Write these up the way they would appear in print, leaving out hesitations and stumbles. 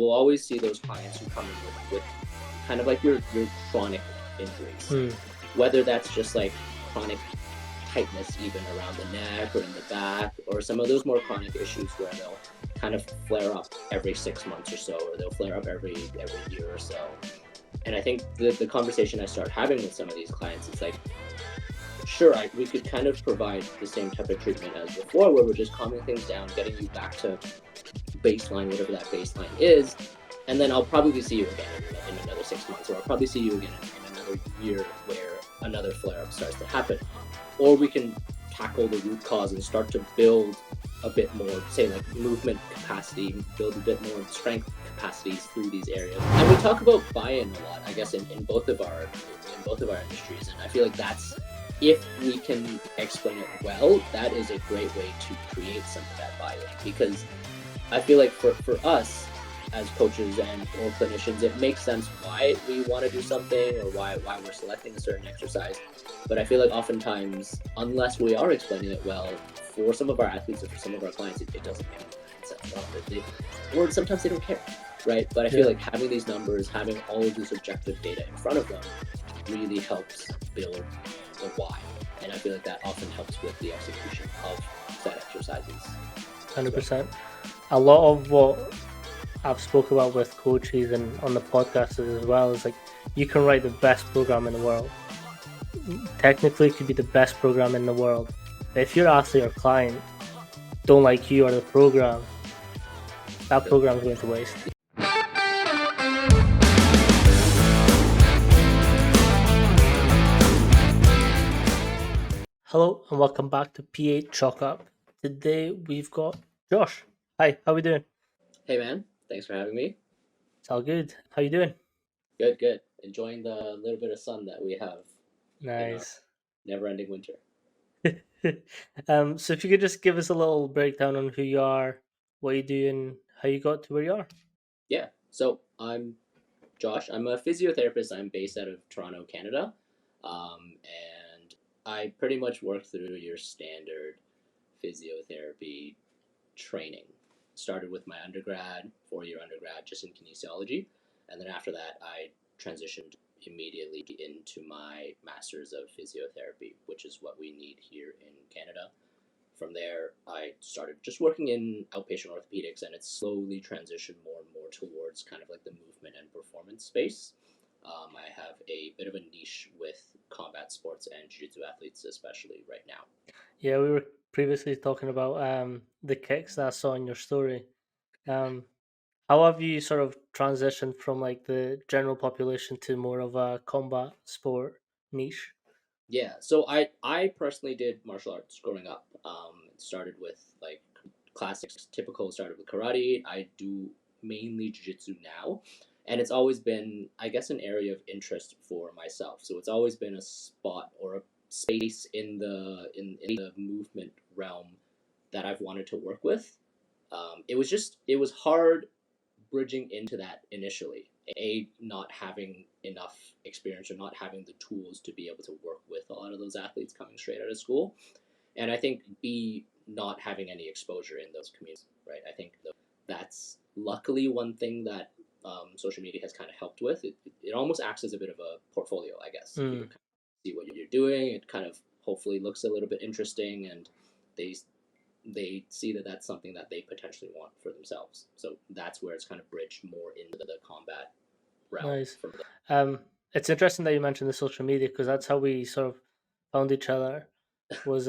we'll always see those clients who come in with kind of like your chronic injuries, whether that's just like chronic tightness even around the neck or in the back, or some of those more chronic issues where they'll kind of flare up every 6 months or so, or they'll flare up every year or so. And I think the conversation I start having with some of these clients is like, sure, we could kind of provide the same type of treatment as before, where we're just calming things down, getting you back to baseline, whatever that baseline is, and then I'll probably see you again in another 6 months, or I'll probably see you again in another year where another flare-up starts to happen. Or we can tackle the root cause and start to build a bit more, say like movement capacity, build a bit more strength capacities through these areas. And we talk about buy-in a lot, I guess, in both of our industries, and I feel like that's, if we can explain it well, that is a great way to create some of that buy-in. Because I feel like for us as coaches and or clinicians, it makes sense why we want to do something or why we're selecting a certain exercise. But I feel like oftentimes, unless we are explaining it well, for some of our athletes or for some of our clients, it doesn't make sense at all. Or sometimes they don't care, right? But I feel like having these numbers, having all of this objective data in front of them really helps build the why. And I feel like that often helps with the execution of set exercises. 100%. A lot of what I've spoke about with coaches and on the podcast as well is like, you can write the best program in the world. Technically, it could be the best program in the world. But if your athlete or client don't like you or the program, that program is going to waste. Hello and welcome back to PH Chalk Up. Today we've got Josh. Hi, how we doing? Hey man, thanks for having me. It's all good. How you doing? Good. Enjoying the little bit of sun that we have. Nice. Never-ending winter. So if you could just give us a little breakdown on who you are, what you do, and how you got to where you are. Yeah, so I'm Josh. I'm a physiotherapist. I'm based out of Toronto, Canada. And I pretty much work through your standard physiotherapy training. Started with my undergrad, 4-year undergrad, just in kinesiology. And then after that, I transitioned immediately into my master's of physiotherapy, which is what we need here in Canada. From there, I started just working in outpatient orthopedics, and it's slowly transitioned more and more towards kind of like the movement and performance space. I have a bit of a niche with combat sports and jiu-jitsu athletes, especially right now. Yeah, we were previously talking about the kicks that I saw in your story. How have you sort of transitioned from like the general population to more of a combat sport niche? Yeah, so I personally did martial arts growing up. It started with like classics, typical, started with karate. I do mainly jiu-jitsu now, and it's always been, I guess, an area of interest for myself. So it's always been a spot or a space in the movement realm that I've wanted to work with. It was hard bridging into that initially. Not having enough experience or not having the tools to be able to work with a lot of those athletes coming straight out of school. And I think B, not having any exposure in those communities, right? I think that's luckily one thing that social media has kind of helped with. It almost acts as a bit of a portfolio, I guess. People kind of see what you're doing. It kind of hopefully looks a little bit interesting, and they see that that's something that they potentially want for themselves. So that's where it's kind of bridged more into the combat realm. Nice. It's interesting that you mentioned the social media, because that's how we sort of found each other. Was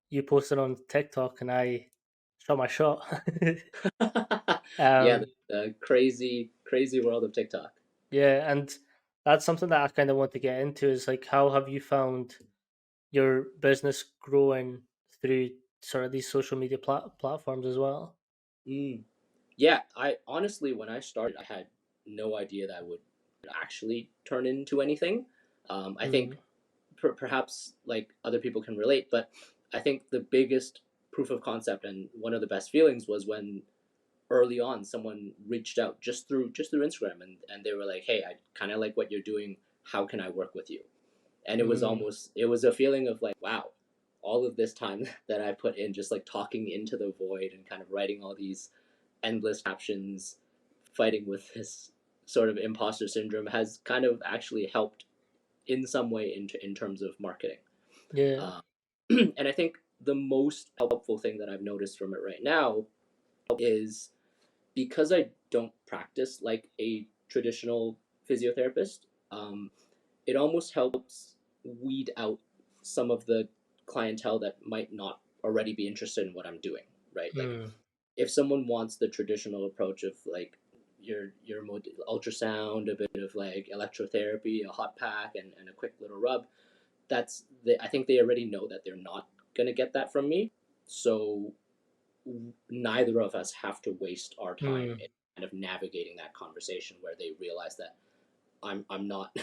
you posted on TikTok and I shot my shot. Yeah, the crazy world of TikTok. Yeah, and that's something that I kind of want to get into, is like, how have you found your business growing through sort of these social media platforms as well? Yeah, I honestly, when I started, I had no idea that would actually turn into anything. I think perhaps like other people can relate, but I think the biggest proof of concept and one of the best feelings was when early on someone reached out just through Instagram, and they were like, hey, I kind of like what you're doing, how can I work with you? And it was a feeling of like, wow, all of this time that I put in just like talking into the void and kind of writing all these endless captions fighting with this sort of imposter syndrome has kind of actually helped in some way in terms of marketing. Yeah. Um, and I think the most helpful thing that I've noticed from it right now is because I don't practice like a traditional physiotherapist, it almost helps weed out some of the clientele that might not already be interested in what I'm doing, right? Like Mm. if someone wants the traditional approach of like your ultrasound, a bit of like electrotherapy, a hot pack, and a quick little rub, I think they already know that they're not gonna get that from me. So neither of us have to waste our time Mm. in kind of navigating that conversation where they realize that I'm not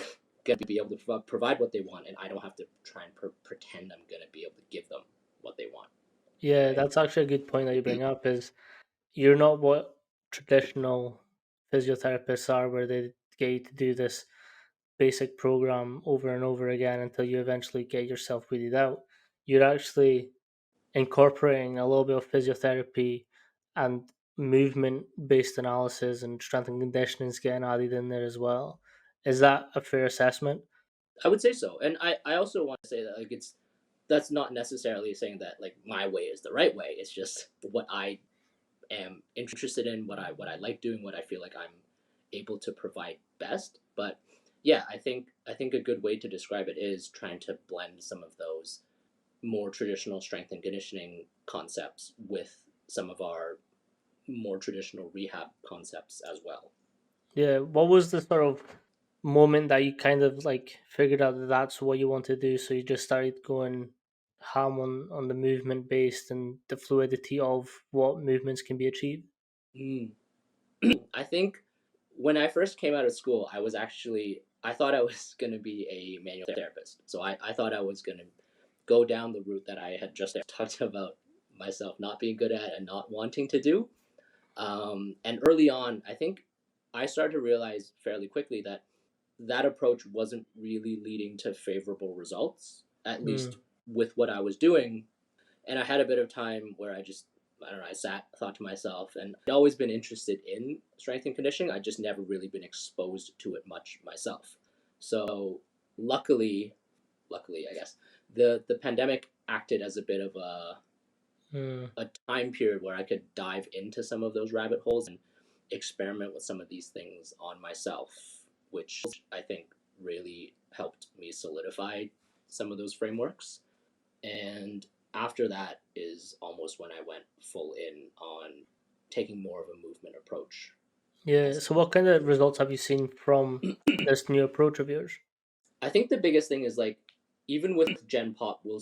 going to be able to provide what they want, and I don't have to try and pretend I'm going to be able to give them what they want, Yeah, right? that's actually a good point that you bring up. Is you're not what traditional physiotherapists are, where they get you to do this basic program over and over again until you eventually get yourself weeded out. You're actually incorporating a little bit of physiotherapy and movement based analysis and strength and conditioning is getting added in there as well. Is that a fair assessment? I would say so, and I also want to say that like that's not necessarily saying that like my way is the right way. It's just what I am interested in, what I like doing, what I feel like I'm able to provide best. But yeah, I think a good way to describe it is trying to blend some of those more traditional strength and conditioning concepts with some of our more traditional rehab concepts as well. Yeah. What was the sort of moment that you kind of like figured out that that's what you want to do? So you just started going ham on the movement based and the fluidity of what movements can be achieved. Mm. I think when I first came out of school, I thought I was going to be a manual therapist. So I thought I was going to go down the route that I had just talked about myself not being good at and not wanting to do. And early on, I think I started to realize fairly quickly that that approach wasn't really leading to favorable results, at least Mm. with what I was doing. And I had a bit of time where I don't know, thought to myself, and I'd always been interested in strength and conditioning. I'd just never really been exposed to it much myself. So luckily, I guess, the pandemic acted as a bit of Mm. a time period where I could dive into some of those rabbit holes and experiment with some of these things on myself, which I think really helped me solidify some of those frameworks. And after that is almost when I went full in on taking more of a movement approach. Yeah. As So what kind of results have you seen from this new approach of yours? I think the biggest thing is like even with Gen Pop, we'll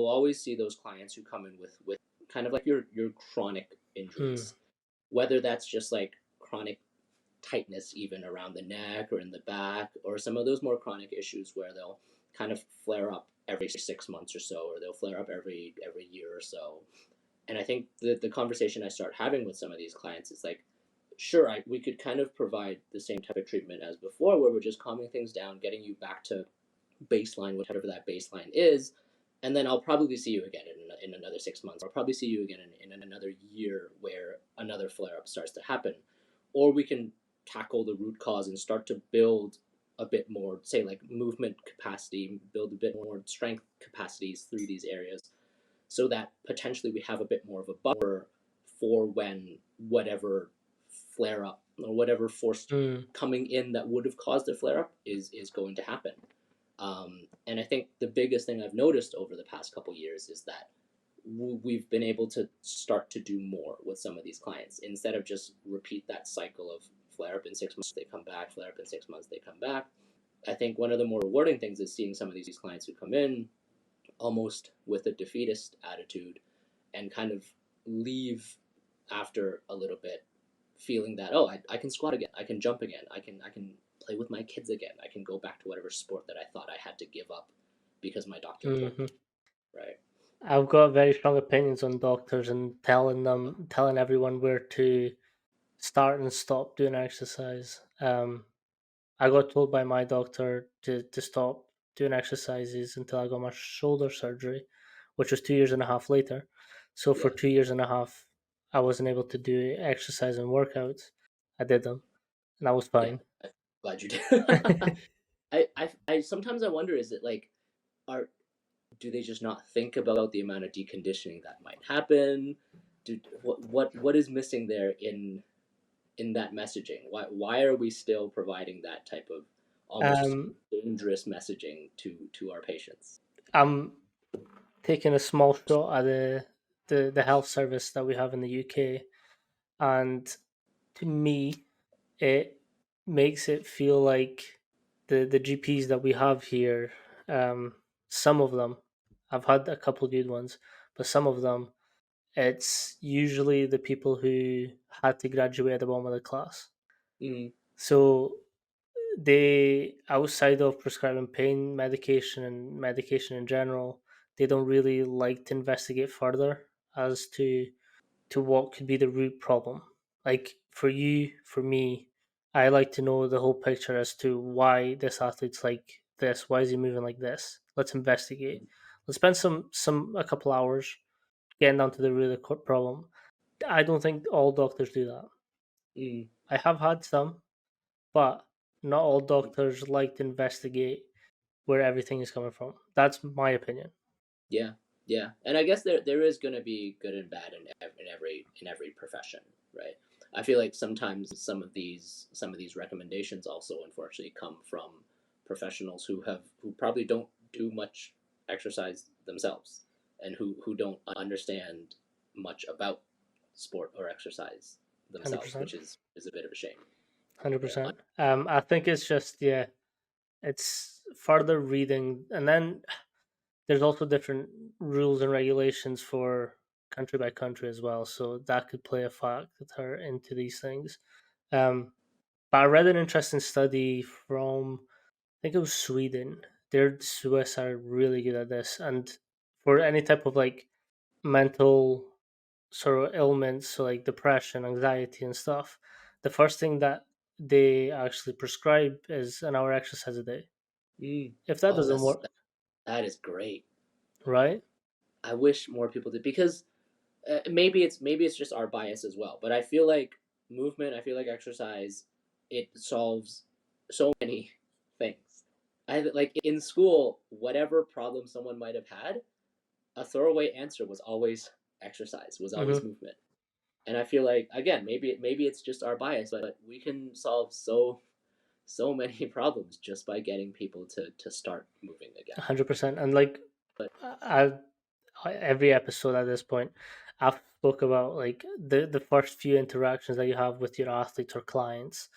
always see those clients who come in with kind of like your chronic Mm. injuries, whether that's just like chronic tightness even around the neck or in the back, or some of those more chronic issues where they'll kind of flare up every 6 months or so, or they'll flare up every year or so. And I think the conversation I start having with some of these clients is like, sure, we could kind of provide the same type of treatment as before, where we're just calming things down, getting you back to baseline, whatever that baseline is, and then I'll probably see you again in another 6 months. I'll probably see you again in another year where another flare up starts to happen. Or we can tackle the root cause and start to build a bit more, say, like movement capacity, build a bit more strength capacities through these areas so that potentially we have a bit more of a buffer for when whatever flare up or whatever force Mm. coming in that would have caused a flare up is going to happen. And I think the biggest thing I've noticed over the past couple years is that we've been able to start to do more with some of these clients instead of just repeat that cycle of flare up in 6 months, they come back, flare up in 6 months, they come back. I think one of the more rewarding things is seeing some of these clients who come in almost with a defeatist attitude and kind of leave after a little bit feeling that, oh, I can squat again, I can jump again, I can play with my kids again, I can go back to whatever sport that I thought I had to give up because my doctor told Hmm. me, right? I've got very strong opinions on doctors and telling everyone where to start and stop doing exercise. I got told by my doctor to stop doing exercises until I got my shoulder surgery, which was 2 years and a half later. So for Yeah. 2 years and a half, I wasn't able to do exercise and workouts. I did them, and I was Yeah, fine. I'm glad you did. I sometimes I wonder, is it like, are do they just not think about the amount of deconditioning that might happen? What is missing there in that messaging? Why are we still providing that type of almost um, dangerous messaging to our patients? I'm taking a small shot at the health service that we have in the UK, and to me, it makes it feel like the GPs that we have here, some of them, I've had a couple good ones, but some of them, it's usually the people who had to graduate at the bottom of the class. Mm, So they, outside of prescribing pain medication and medication in general, they don't really like to investigate further as to what could be the root problem. Like for you, for me, I like to know the whole picture as to why this athlete's like this. Why is he moving like this? Let's investigate. Let's spend some a couple hours getting down to the root of the problem. I don't think all doctors do that. mm, I have had some, but not all doctors like to investigate where everything is coming from. That's my opinion. yeah, yeah, and I guess there is going to be good and bad in every profession, right? I feel like sometimes some of these recommendations also unfortunately come from professionals who probably don't do much exercise themselves, and who don't understand much about sport or exercise Hundred themselves, percent. which is a bit of a shame. 100%. I think it's just, yeah, it's further reading, and then there's also different rules and regulations for country by country as well, so that could play a factor into these things. Um, but I read an interesting study from, I think it was Sweden. Their Swiss are really good at this, and for any type of like mental sort of ailments, so like depression, anxiety, and stuff, the first thing that they actually prescribe is an hour exercise a day. Mm. If that Oh, doesn't work, that is great. right? I wish more people did, because maybe it's just our bias as well. But I feel like movement, I feel like exercise, it solves so many things. I like in school, whatever problem someone might have had, a throwaway answer was always exercise, was always Hmm. movement. And I feel like, again, maybe it's just our bias, but we can solve so many problems just by getting people to start moving again. 100%. And like, But I every episode at this point, I've spoke about like the first few interactions that you have with your athletes or clients.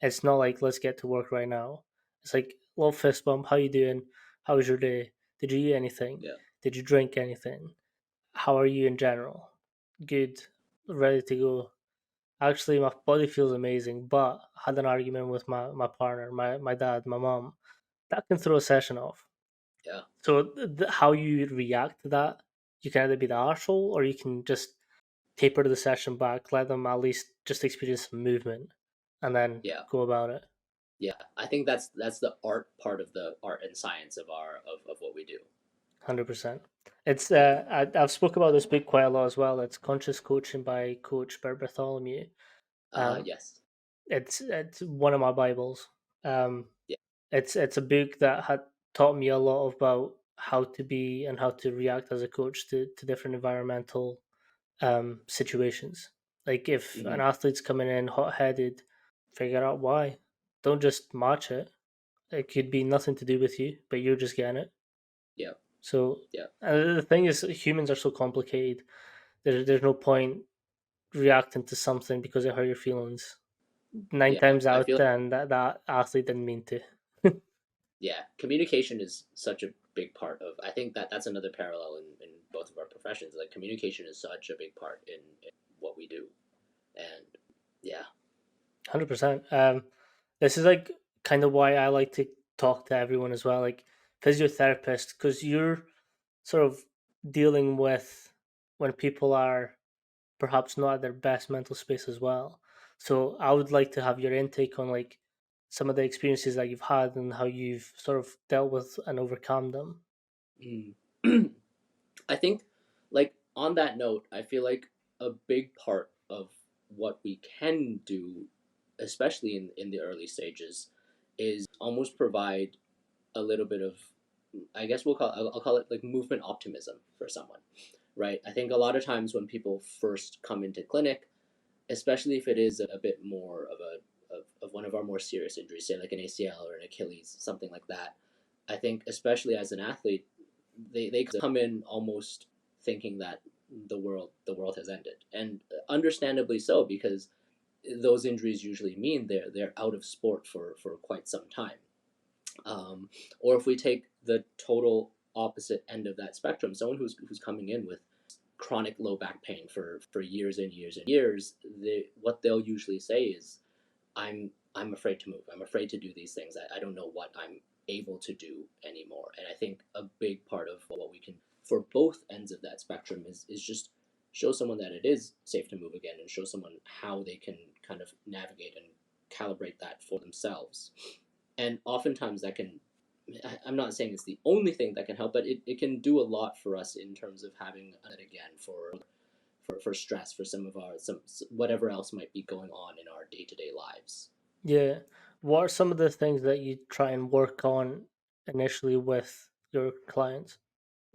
It's not like let's get to work right now. It's like little fist bump. How you doing? How was your day? Did you eat anything? yeah, Did you drink anything? How are you in general? Good, ready to go. Actually, my body feels amazing, but I had an argument with my partner, my dad, my mom. That can throw a session off. yeah, So how you react to that, you can either be the arsehole or you can just taper the session back, let them at least just experience some movement, and then yeah. go about it. Yeah, I think that's the art part of the art and science of of what we do. 100%. It's Yeah. I've spoke about this book quite a lot as well. It's Conscious Coaching by Coach Bert Bartholomew. Um, Yes. it's one of my bibles. Um, Yeah. it's a book that had taught me a lot about how to be and how to react as a coach to different environmental situations. Like if an Hmm. athlete's coming in hot headed, figure out why. Don't just match it. It could be nothing to do with you, but you're just getting it. Yeah. So Yeah. the thing is, humans are so complicated. There's no point reacting to something because it hurt your feelings. Nine Yeah. times I out of feel like, ten, that athlete didn't mean to. yeah, communication is such a big part of. I think that's another parallel in both of our professions. Like communication is such a big part in what we do, and yeah. 100%. This is like kind of why I like to talk to everyone as well, like physiotherapists, because you're sort of dealing with when people are perhaps not at their best mental space as well. So I would like to have your intake on like some of the experiences that you've had and how you've sort of dealt with and overcome them. Mm. I think, like on that note, I feel like a big part of what we can do especially in the early stages, is almost provide a little bit of, I guess I'll call it like movement optimism for someone, right? I think a lot of times when people first come into clinic, especially if it is a bit more of of one of our more serious injuries, say like an ACL or an Achilles, something like that. I think especially as an athlete, they come in almost thinking that the world has ended, and understandably so, because those injuries usually mean they're out of sport for quite some time. Um, or if we take the total opposite end of that spectrum, someone who's coming in with chronic low back pain for years and years and years, what they'll usually say is, I'm afraid to move. I'm afraid to do these things. I don't know what I'm able to do anymore. And I think a big part of what we can, for both ends of that spectrum, is just show someone that it is safe to move again, and show someone how they can kind of navigate and calibrate that for themselves. And oftentimes that can, I'm not saying it's the only thing that can help, but it can do a lot for us in terms of having it again for stress, for some of our some whatever else might be going on in our day-to-day lives. Yeah. What are some of the things that you try and work on initially with your clients?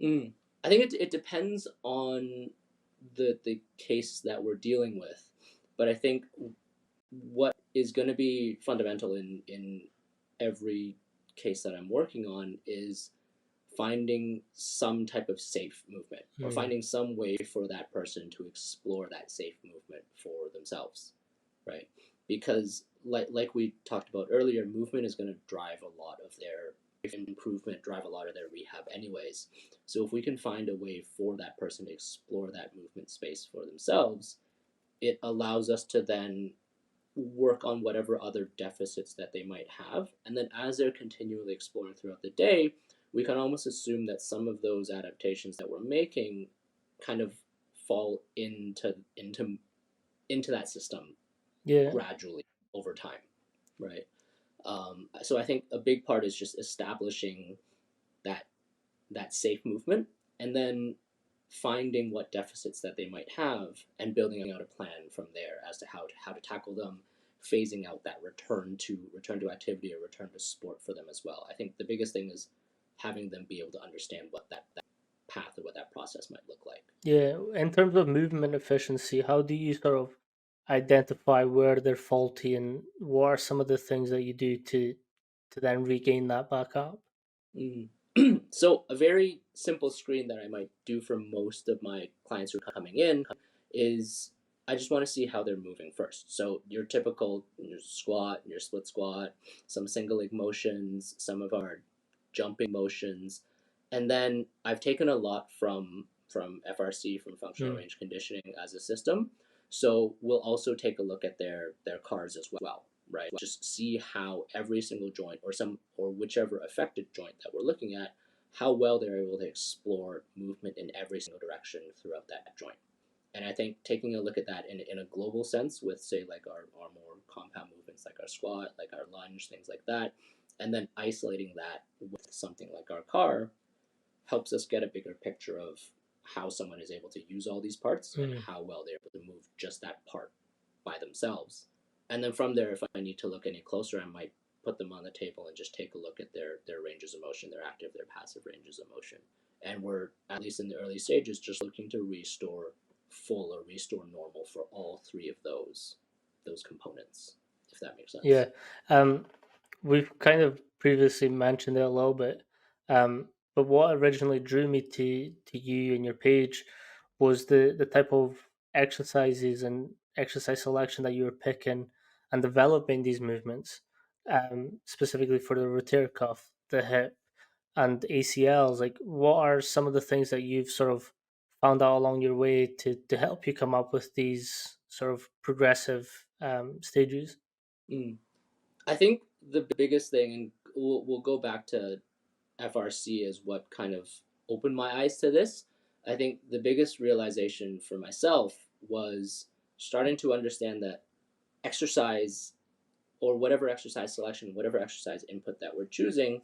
Mm. I think it depends on the case that we're dealing with, but I think what is going to be fundamental in every case that I'm working on is finding some type of safe movement, or Mm. finding some way for that person to explore that safe movement for themselves, right? Because like we talked about earlier, movement is going to drive a lot of their improvement, drive a lot of their rehab anyways. So if we can find a way for that person to explore that movement space for themselves, it allows us to then work on whatever other deficits that they might have. And then as they're continually exploring throughout the day, we can almost assume that some of those adaptations that we're making kind of fall into that system Yeah. gradually over time, right? So I think a big part is just establishing that safe movement, and then finding what deficits that they might have, and building out a plan from there as to how to tackle them, phasing out that return to activity or return to sport for them as well. I think the biggest thing is having them be able to understand what that path or what that process might look like. Yeah. In terms of movement efficiency, how do you sort of identify where they're faulty, and what are some of the things that you do to then regain that back up? Mm. So a very simple screen that I might do for most of my clients who are coming in is, I just want to see how they're moving first. So your typical, your squat, your split squat, some single leg motions, some of our jumping motions, and then I've taken a lot from FRC, from functional Mm. range conditioning as a system. So we'll also take a look at their cars as well, right? Just see how every single joint, or whichever affected joint that we're looking at, how well they're able to explore movement in every single direction throughout that joint. And I think taking a look at that in a global sense, with say like our more compound movements like our squat, like our lunge, things like that, and then isolating that with something like our car, helps us get a bigger picture of how someone is able to use all these parts, and Mm. how well they're able to move just that part by themselves. And then from there, if I need to look any closer, I might put them on the table and just take a look at their ranges of motion, their active, their passive ranges of motion. And we're, at least in the early stages, just looking to restore full or restore normal for all three of those components, if that makes Yeah. sense. Um, we've kind of previously mentioned it a little bit, but what originally drew me to you and your page was the type of exercises and exercise selection that you were picking and developing these movements, specifically for the rotator cuff, the hip, and ACLs. Like, what are some of the things that you've sort of found out along your way to help you come up with these sort of progressive stages? Mm. I think the biggest thing, and we'll go back to FRC as what kind of opened my eyes to this. I think the biggest realization for myself was starting to understand that exercise, or whatever exercise selection, whatever exercise input that we're choosing,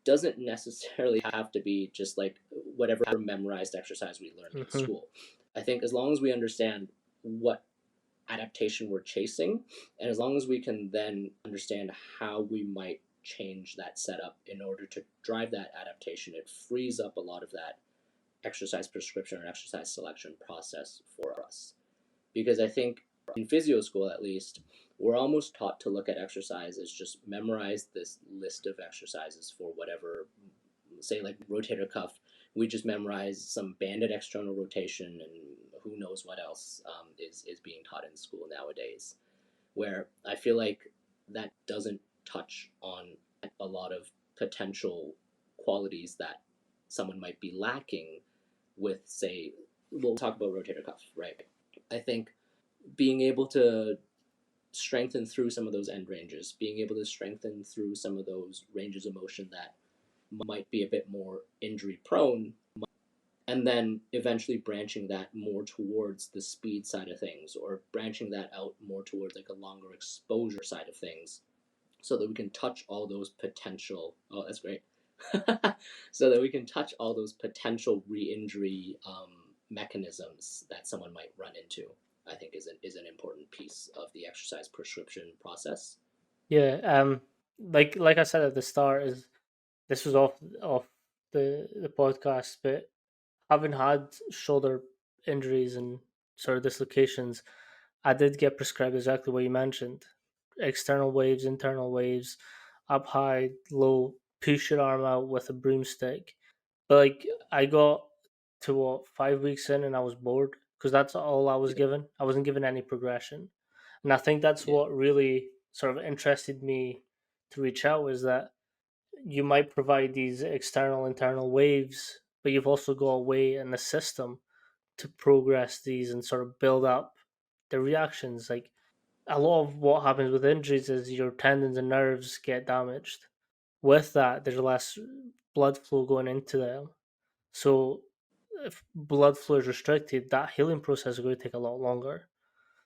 doesn't necessarily have to be just like whatever memorized exercise we learned in Hmm. school. I think as long as we understand what adaptation we're chasing. And as long as we can then understand how we might change that setup in order to drive that adaptation, it frees up a lot of that exercise prescription or exercise selection process for us. Because I think in physio school, at least, we're almost taught to look at exercise as just memorize this list of exercises for whatever, say like rotator cuff, we just memorize some banded external rotation and who knows what else is being taught in school nowadays. Where I feel like that doesn't touch on a lot of potential qualities that someone might be lacking with, say, we'll talk about rotator cuff, right? I think being able to strengthen through some of those end ranges, being able to strengthen through some of those ranges of motion that might be a bit more injury prone, and then eventually branching that more towards the speed side of things, or branching that out more towards like a longer exposure side of things, so that we can touch all those potential, oh that's great, so that we can touch all those potential re-injury mechanisms that someone might run into. I think is an important piece of the exercise prescription process. Yeah, like I said at the start, is this was off the podcast, but having had shoulder injuries and sort of dislocations, I did get prescribed exactly what you mentioned: external waves, internal waves, up high, low, push your arm out with a broomstick. But like I got to what 5 weeks in and I was bored because that's all I was Yeah, given. I wasn't given any progression, and I think that's yeah, what really sort of interested me to reach out, is that you might provide these external internal waves, but you've also got a way in the system to progress these and sort of build up the reactions. Like a lot of what happens with injuries is your tendons and nerves get damaged. With that, there's less blood flow going into them. So if blood flow is restricted, that healing process is going to take a lot longer.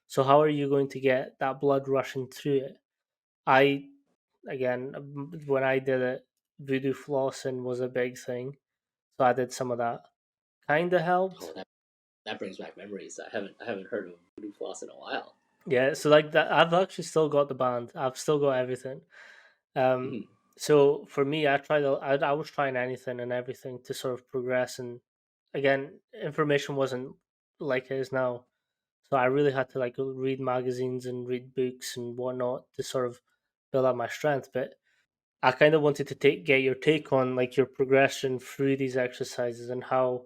So how are you going to get that blood rushing through it? I again, when I did it, voodoo flossing was a big thing, so I did some of that. Kind of oh helped. that brings back memories. I haven't heard of voodoo floss in a while. Yeah, so like that, I've actually still got the band. I've still got everything. Um, Mm-hmm. so for me, I was trying anything and everything to sort of progress. And again, information wasn't like it is now, so I really had to like read magazines and read books and whatnot to sort of build up my strength. But I kind of wanted to get your take on like your progression through these exercises and how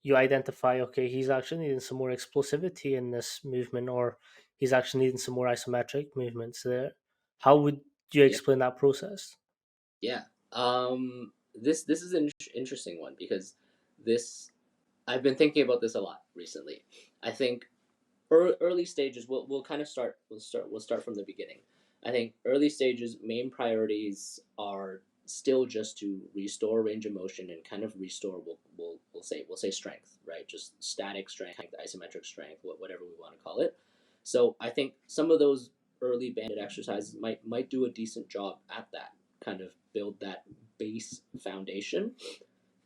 you identify, okay, he's actually needing some more explosivity in this movement, or he's actually needing some more isometric movements there. How would you Yeah, explain that process? yeah. This is an interesting one because this I've been thinking about this a lot recently. I think early stages we'll kind of we'll start from the beginning. I think early stages main priorities are still just to restore range of motion and kind of restore we'll say strength, right? Just static strength, isometric strength, whatever we want to call it. So I think some of those early banded exercises might do a decent job at that, kind of build that base foundation.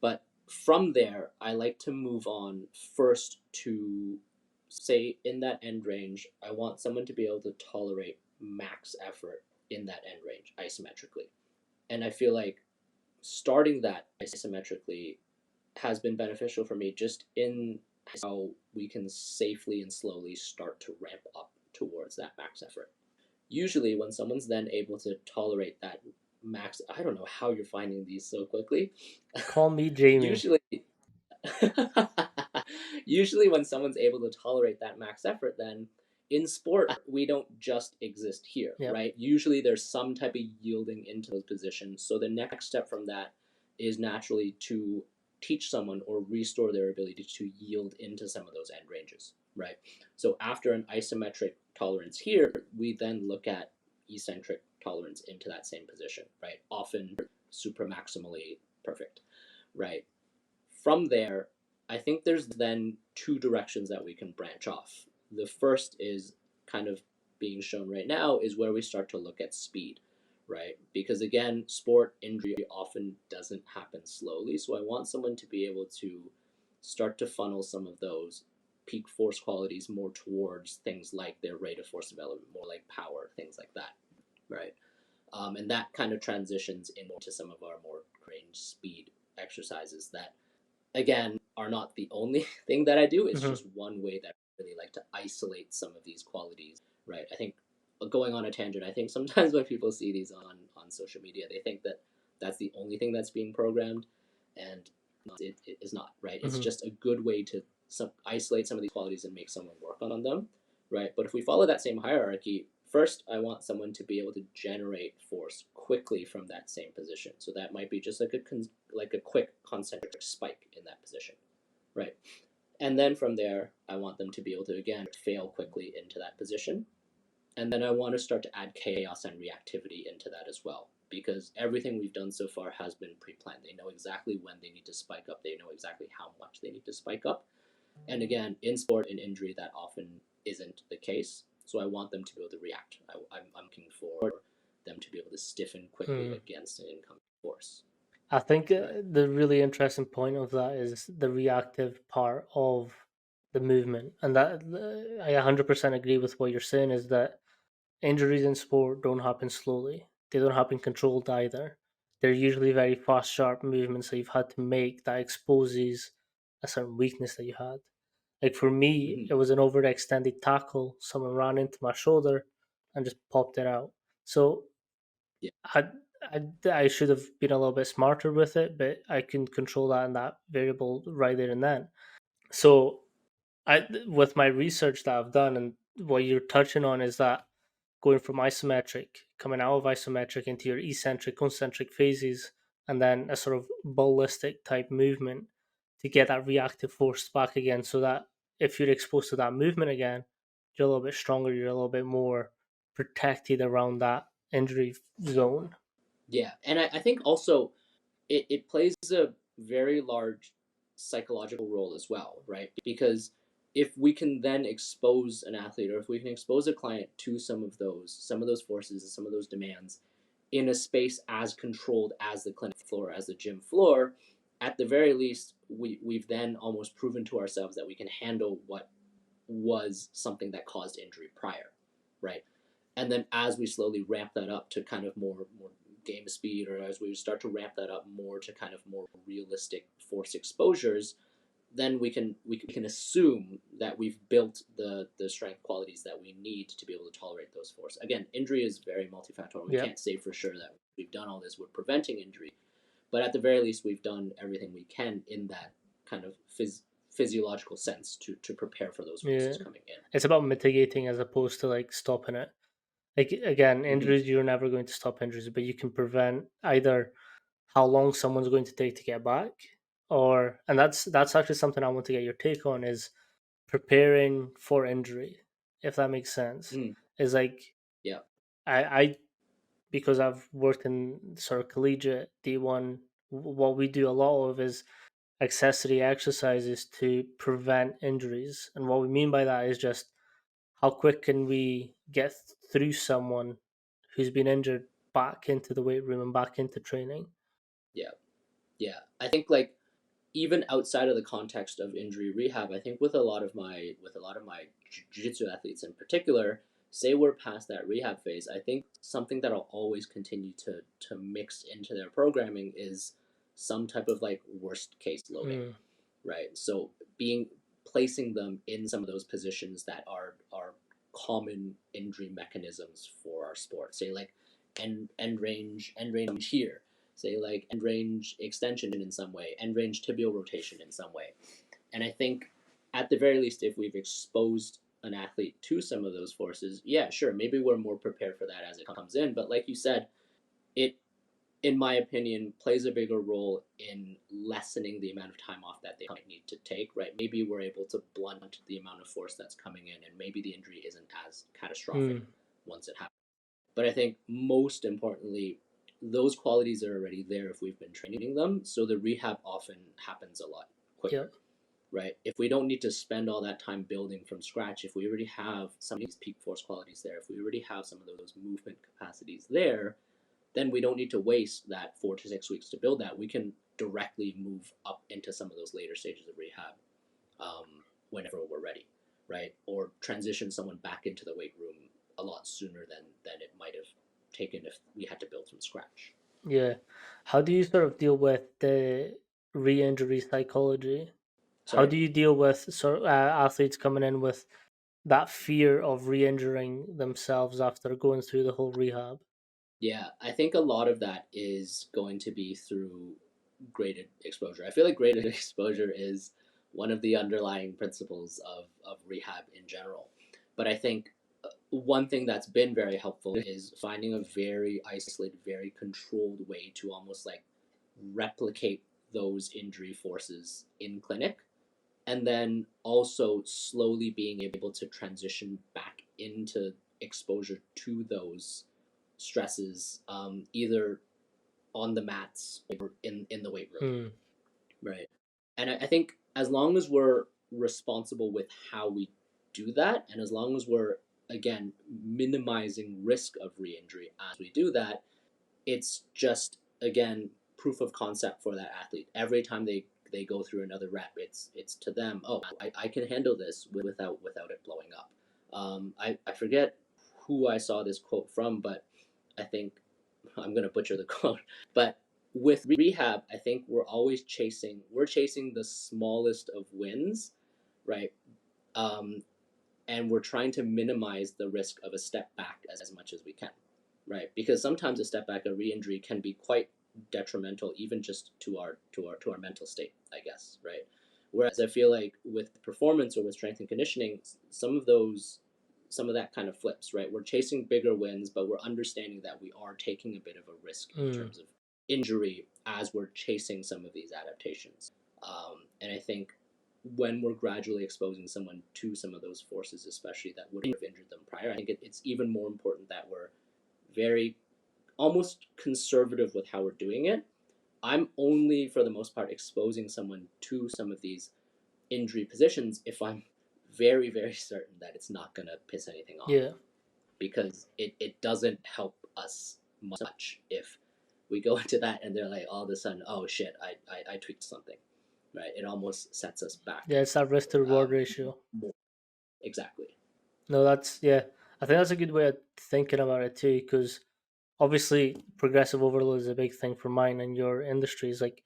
But from there, I like to move on first to, say, in that end range, I want someone to be able to tolerate max effort in that end range isometrically. And I feel like starting that isometrically has been beneficial for me just in how we can safely and slowly start to ramp up towards that max effort. Usually, when someone's then able to tolerate that max, I don't know how you're finding these so quickly. Call me Jamie. Usually, usually when someone's able to tolerate that max effort, then in sport we don't just exist here, Yep. right? Usually there's some type of yielding into those positions, so the next step from that is naturally to teach someone or restore their ability to yield into some of those end ranges, right? So after an isometric tolerance here, we then look at eccentric tolerance into that same position, right? Often supramaximally perfect, right? From there, I think there's then two directions that we can branch off. The first is kind of being shown right now is where we start to look at speed, right? Because again, sport injury often doesn't happen slowly. So I want someone to be able to start to funnel some of those peak force qualities more towards things like their rate of force development, more like power, things like that, right? And that kind of transitions into some of our more range speed exercises that, again, are not the only thing that I do. It's just one way that I really like to isolate some of these qualities, right? I think, going on a tangent, I think sometimes when people see these on social media, they think that that's the only thing that's being programmed, and it is not, right? It's just a good way to isolate some of these qualities and make someone work on them, right? But if we follow that same hierarchy, first I want someone to be able to generate force quickly from that same position. So that might be just like a quick concentric spike in that position, right? And then from there, I want them to be able to, again, fail quickly into that position. And then I want to start to add chaos and reactivity into that as well, because everything we've done so far has been pre-planned. They know exactly when they need to spike up. They know exactly how much they need to spike up. And again, in sport and injury, that often isn't the case. So I want them to be able to react. I'm looking for them to be able to stiffen quickly against an incoming force. I think the really interesting point of that is the reactive part of the movement, and that I 100% agree with what you're saying. Is that injuries in sport don't happen slowly; they don't happen controlled either. They're usually very fast, sharp movements that you've had to make that exposes a certain weakness that you had. Like for me, it was an overextended tackle. Someone ran into my shoulder and just popped it out. So Yeah. I should have been a little bit smarter with it, but I can control that and that variable right there and then. So with my research that I've done and what you're touching on is that going from isometric, coming out of isometric into your eccentric, concentric phases, and then a sort of ballistic type movement to get that reactive force back again, so that if you're exposed to that movement again, you're a little bit stronger, you're a little bit more protected around that injury zone. Yeah. And I think also it plays a very large psychological role as well, right? Because if we can then expose an athlete, or if we can expose a client to some of those forces and some of those demands in a space as controlled as the clinic floor, as the gym floor, at the very least, we've then almost proven to ourselves that we can handle what was something that caused injury prior, right? And then as we slowly ramp that up to kind of more game speed, or as we start to ramp that up more to kind of more realistic force exposures, then we can assume that we've built the strength qualities that we need to be able to tolerate those forces. Again, injury is very multifactorial. We can't say for sure that we've done all this with preventing injury, but at the very least, we've done everything we can in that kind of physiological sense to prepare for those forces coming in. It's about mitigating as opposed to like stopping it. Like again, Mm-hmm. injuries, you're never going to stop injuries, but you can prevent either how long someone's going to take to get back, or and that's actually something I want to get your take on is preparing for injury, if that makes sense. Mm. Is like Yeah. I because I've worked in sort of collegiate D1, what we do a lot of is accessory exercises to prevent injuries. And what we mean by that is just how quick can we get through someone who's been injured back into the weight room and back into training. Yeah. Yeah. I think, like, even outside of the context of injury rehab, I think with a lot of my jiu-jitsu athletes in particular, say we're past that rehab phase, I think something that I'll always continue to mix into their programming is some type of like worst case loading, right? So placing them in some of those positions that are common injury mechanisms for our sport. Say like end range here, say like end range extension in some way, end range tibial rotation in some way. And I think at the very least, if we've exposed an athlete to some of those forces, yeah, sure, maybe we're more prepared for that as it comes in. But like you said, it, in my opinion, plays a bigger role in lessening the amount of time off that they might need to take, right? Maybe we're able to blunt the amount of force that's coming in, and maybe the injury isn't as catastrophic once it happens. But I think most importantly, those qualities are already there if we've been training them, so the rehab often happens a lot quicker. Right? If we don't need to spend all that time building from scratch, if we already have some of these peak force qualities there, if we already have some of those movement capacities there, then we don't need to waste that 4 to 6 weeks to build that. We can directly move up into some of those later stages of rehab. whenever we're ready, right? Or transition someone back into the weight room a lot sooner than it might have taken if we had to build from scratch. Yeah. How do you sort of deal with the re-injury psychology? How Sorry? do you deal with athletes coming in with that fear of re-injuring themselves after going through the whole rehab? Yeah, I think a lot of that is going to be through graded exposure. I feel like graded exposure is one of the underlying principles of rehab in general. But I think one thing that's been very helpful is finding a very isolated, very controlled way to almost like replicate those injury forces in clinic, and then also slowly being able to transition back into exposure to those stresses, either on the mats or in the weight room, Mm. right? And I think as long as we're responsible with how we do that, and as long as we're again minimizing risk of re-injury as we do that, it's just again proof of concept for that athlete. Every time they go through another rep, it's to them, oh, I can handle this without it blowing up. I forget who I saw this quote from, but I think I'm gonna butcher the quote. But with rehab, I think we're chasing the smallest of wins, right? Um, and we're trying to minimize the risk of a step back as much as we can, right? Because sometimes a step back, a re-injury can be quite detrimental, even just to our mental state, I guess, right? Whereas I feel like with performance or with strength and conditioning, some of that kind of flips, right? We're chasing bigger wins, but we're understanding that we are taking a bit of a risk in Mm. terms of injury as we're chasing some of these adaptations. And I think when we're gradually exposing someone to some of those forces, especially that would have injured them prior, I think it's even more important that we're very almost conservative with how we're doing it. I'm only, for the most part, exposing someone to some of these injury positions if I'm very, very certain that it's not going to piss anything off. Yeah. Because it doesn't help us much if we go into that and they're like, all of a sudden, oh shit, I tweaked something, right? It almost sets us back. Yeah, it's that risk to reward ratio. More. Exactly. No, that's yeah. I think that's a good way of thinking about it too, because obviously progressive overload is a big thing for mine and your industry. Is like,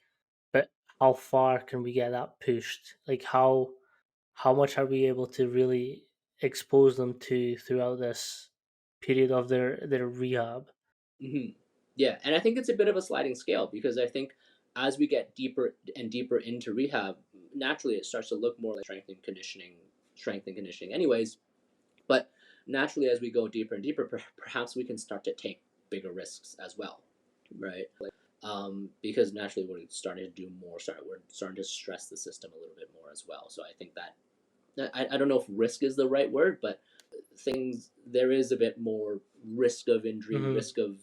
but how far can we get that pushed? Like how much are we able to really expose them to throughout this period of their rehab? Mm-hmm. Yeah, and I think it's a bit of a sliding scale because I think as we get deeper and deeper into rehab, naturally it starts to look more like strength and conditioning, anyways. But naturally, as we go deeper and deeper, perhaps we can start to take bigger risks as well, right? Because naturally we're starting to do more. We're starting to stress the system a little bit more as well. So I think that I don't know if risk is the right word, but there is a bit more risk of injury, Mm-hmm. risk of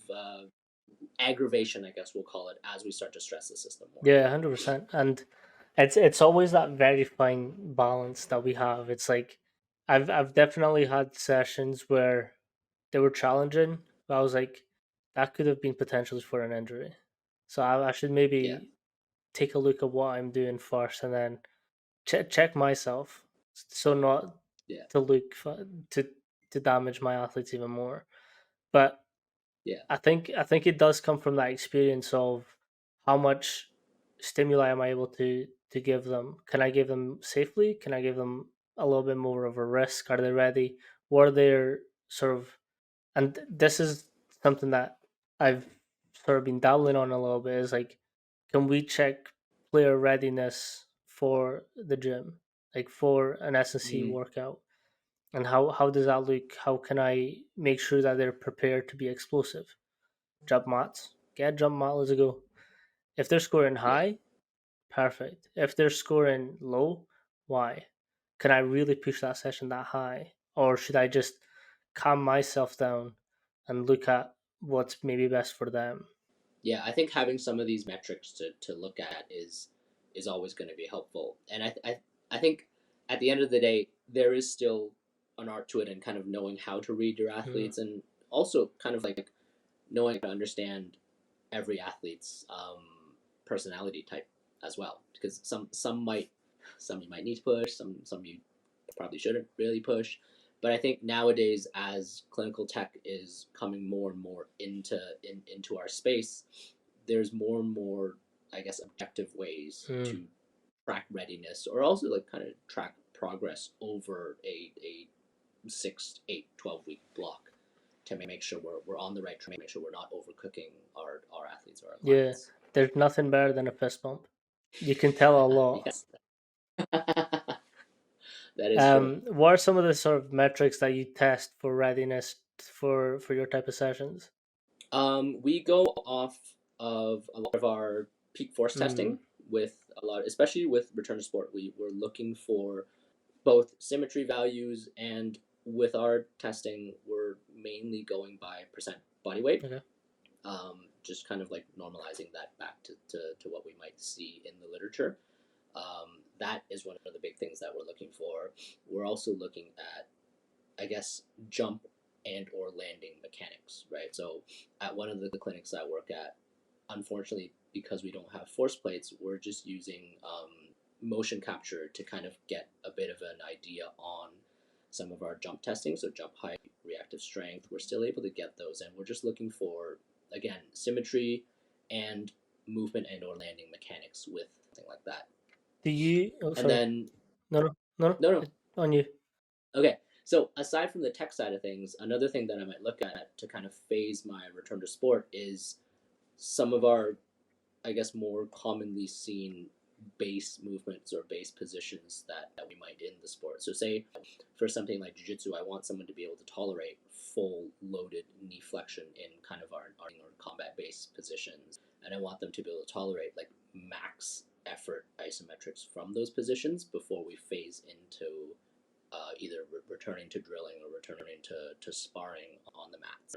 aggravation, I guess we'll call it, as we start to stress the system more. Yeah, 100%. And it's always that very fine balance that we have. It's like I've definitely had sessions where they were challenging, but I was like, that could have been potentials for an injury. So I should Yeah, maybe take a look at what I'm doing first, and then check myself, so not yeah, to look for, to damage my athletes even more. But yeah, I think it does come from that experience of how much stimuli am I able to give them? Can I give them safely? Can I give them a little bit more of a risk? Are they ready? What are their sort of, and this is something that I've sort of been dabbling on a little bit, is like, can we check player readiness for the gym, like for an S&C mm, workout? And how does that look? How can I make sure that they're prepared to be explosive? Jump mats, get a jump mat, let's go. If they're scoring yeah. high, perfect. If they're scoring low, why? Can I really push that session that high? Or should I just calm myself down and look at what's maybe best for them? Yeah, I think having some of these metrics to look at is always going to be helpful. And I think at the end of the day, there is still an art to it and kind of knowing how to read your Mm. athletes and also kind of like knowing how to understand every athlete's personality type as well. Because some you might need to push, some you probably shouldn't really push. But I think nowadays, as clinical tech is coming more and more into our space, there's more and more, I guess, objective ways Mm. to track readiness, or also like kind of track progress over a 6, 8, 12 week block, to make sure we're on the right track, make sure we're not overcooking our athletes or our Yeah, clients. there's nothing better than a fist bump. You can tell a lot. Yes. That is true. What are some of the sort of metrics that you test for readiness for your type of sessions? We go off of a lot of our peak force Mm. testing, with a lot, especially with return to sport. We're looking for both symmetry values, and with our testing, we're mainly going by percent body weight. Okay. Just kind of like normalizing that back to what we might see in the literature. That is one of the big things that we're looking for. We're also looking at, I guess, jump and or landing mechanics, right? So at one of the clinics I work at, unfortunately, because we don't have force plates, we're just using motion capture to kind of get a bit of an idea on some of our jump testing. So jump height, reactive strength, we're still able to get those, and we're just looking for, again, symmetry and movement and or landing mechanics with something like that. Do you? Oh, And sorry. then, No, no, no, no. no, no, On you. okay. So aside from the tech side of things, another thing that I might look at to kind of phase my return to sport is some of our, I guess, more commonly seen base movements or base positions that we might in the sport. So say for something like jiu-jitsu, I want someone to be able to tolerate full loaded knee flexion in kind of our combat based positions. And I want them to be able to tolerate like max effort isometrics from those positions before we phase into either returning to drilling or returning to sparring on the mats.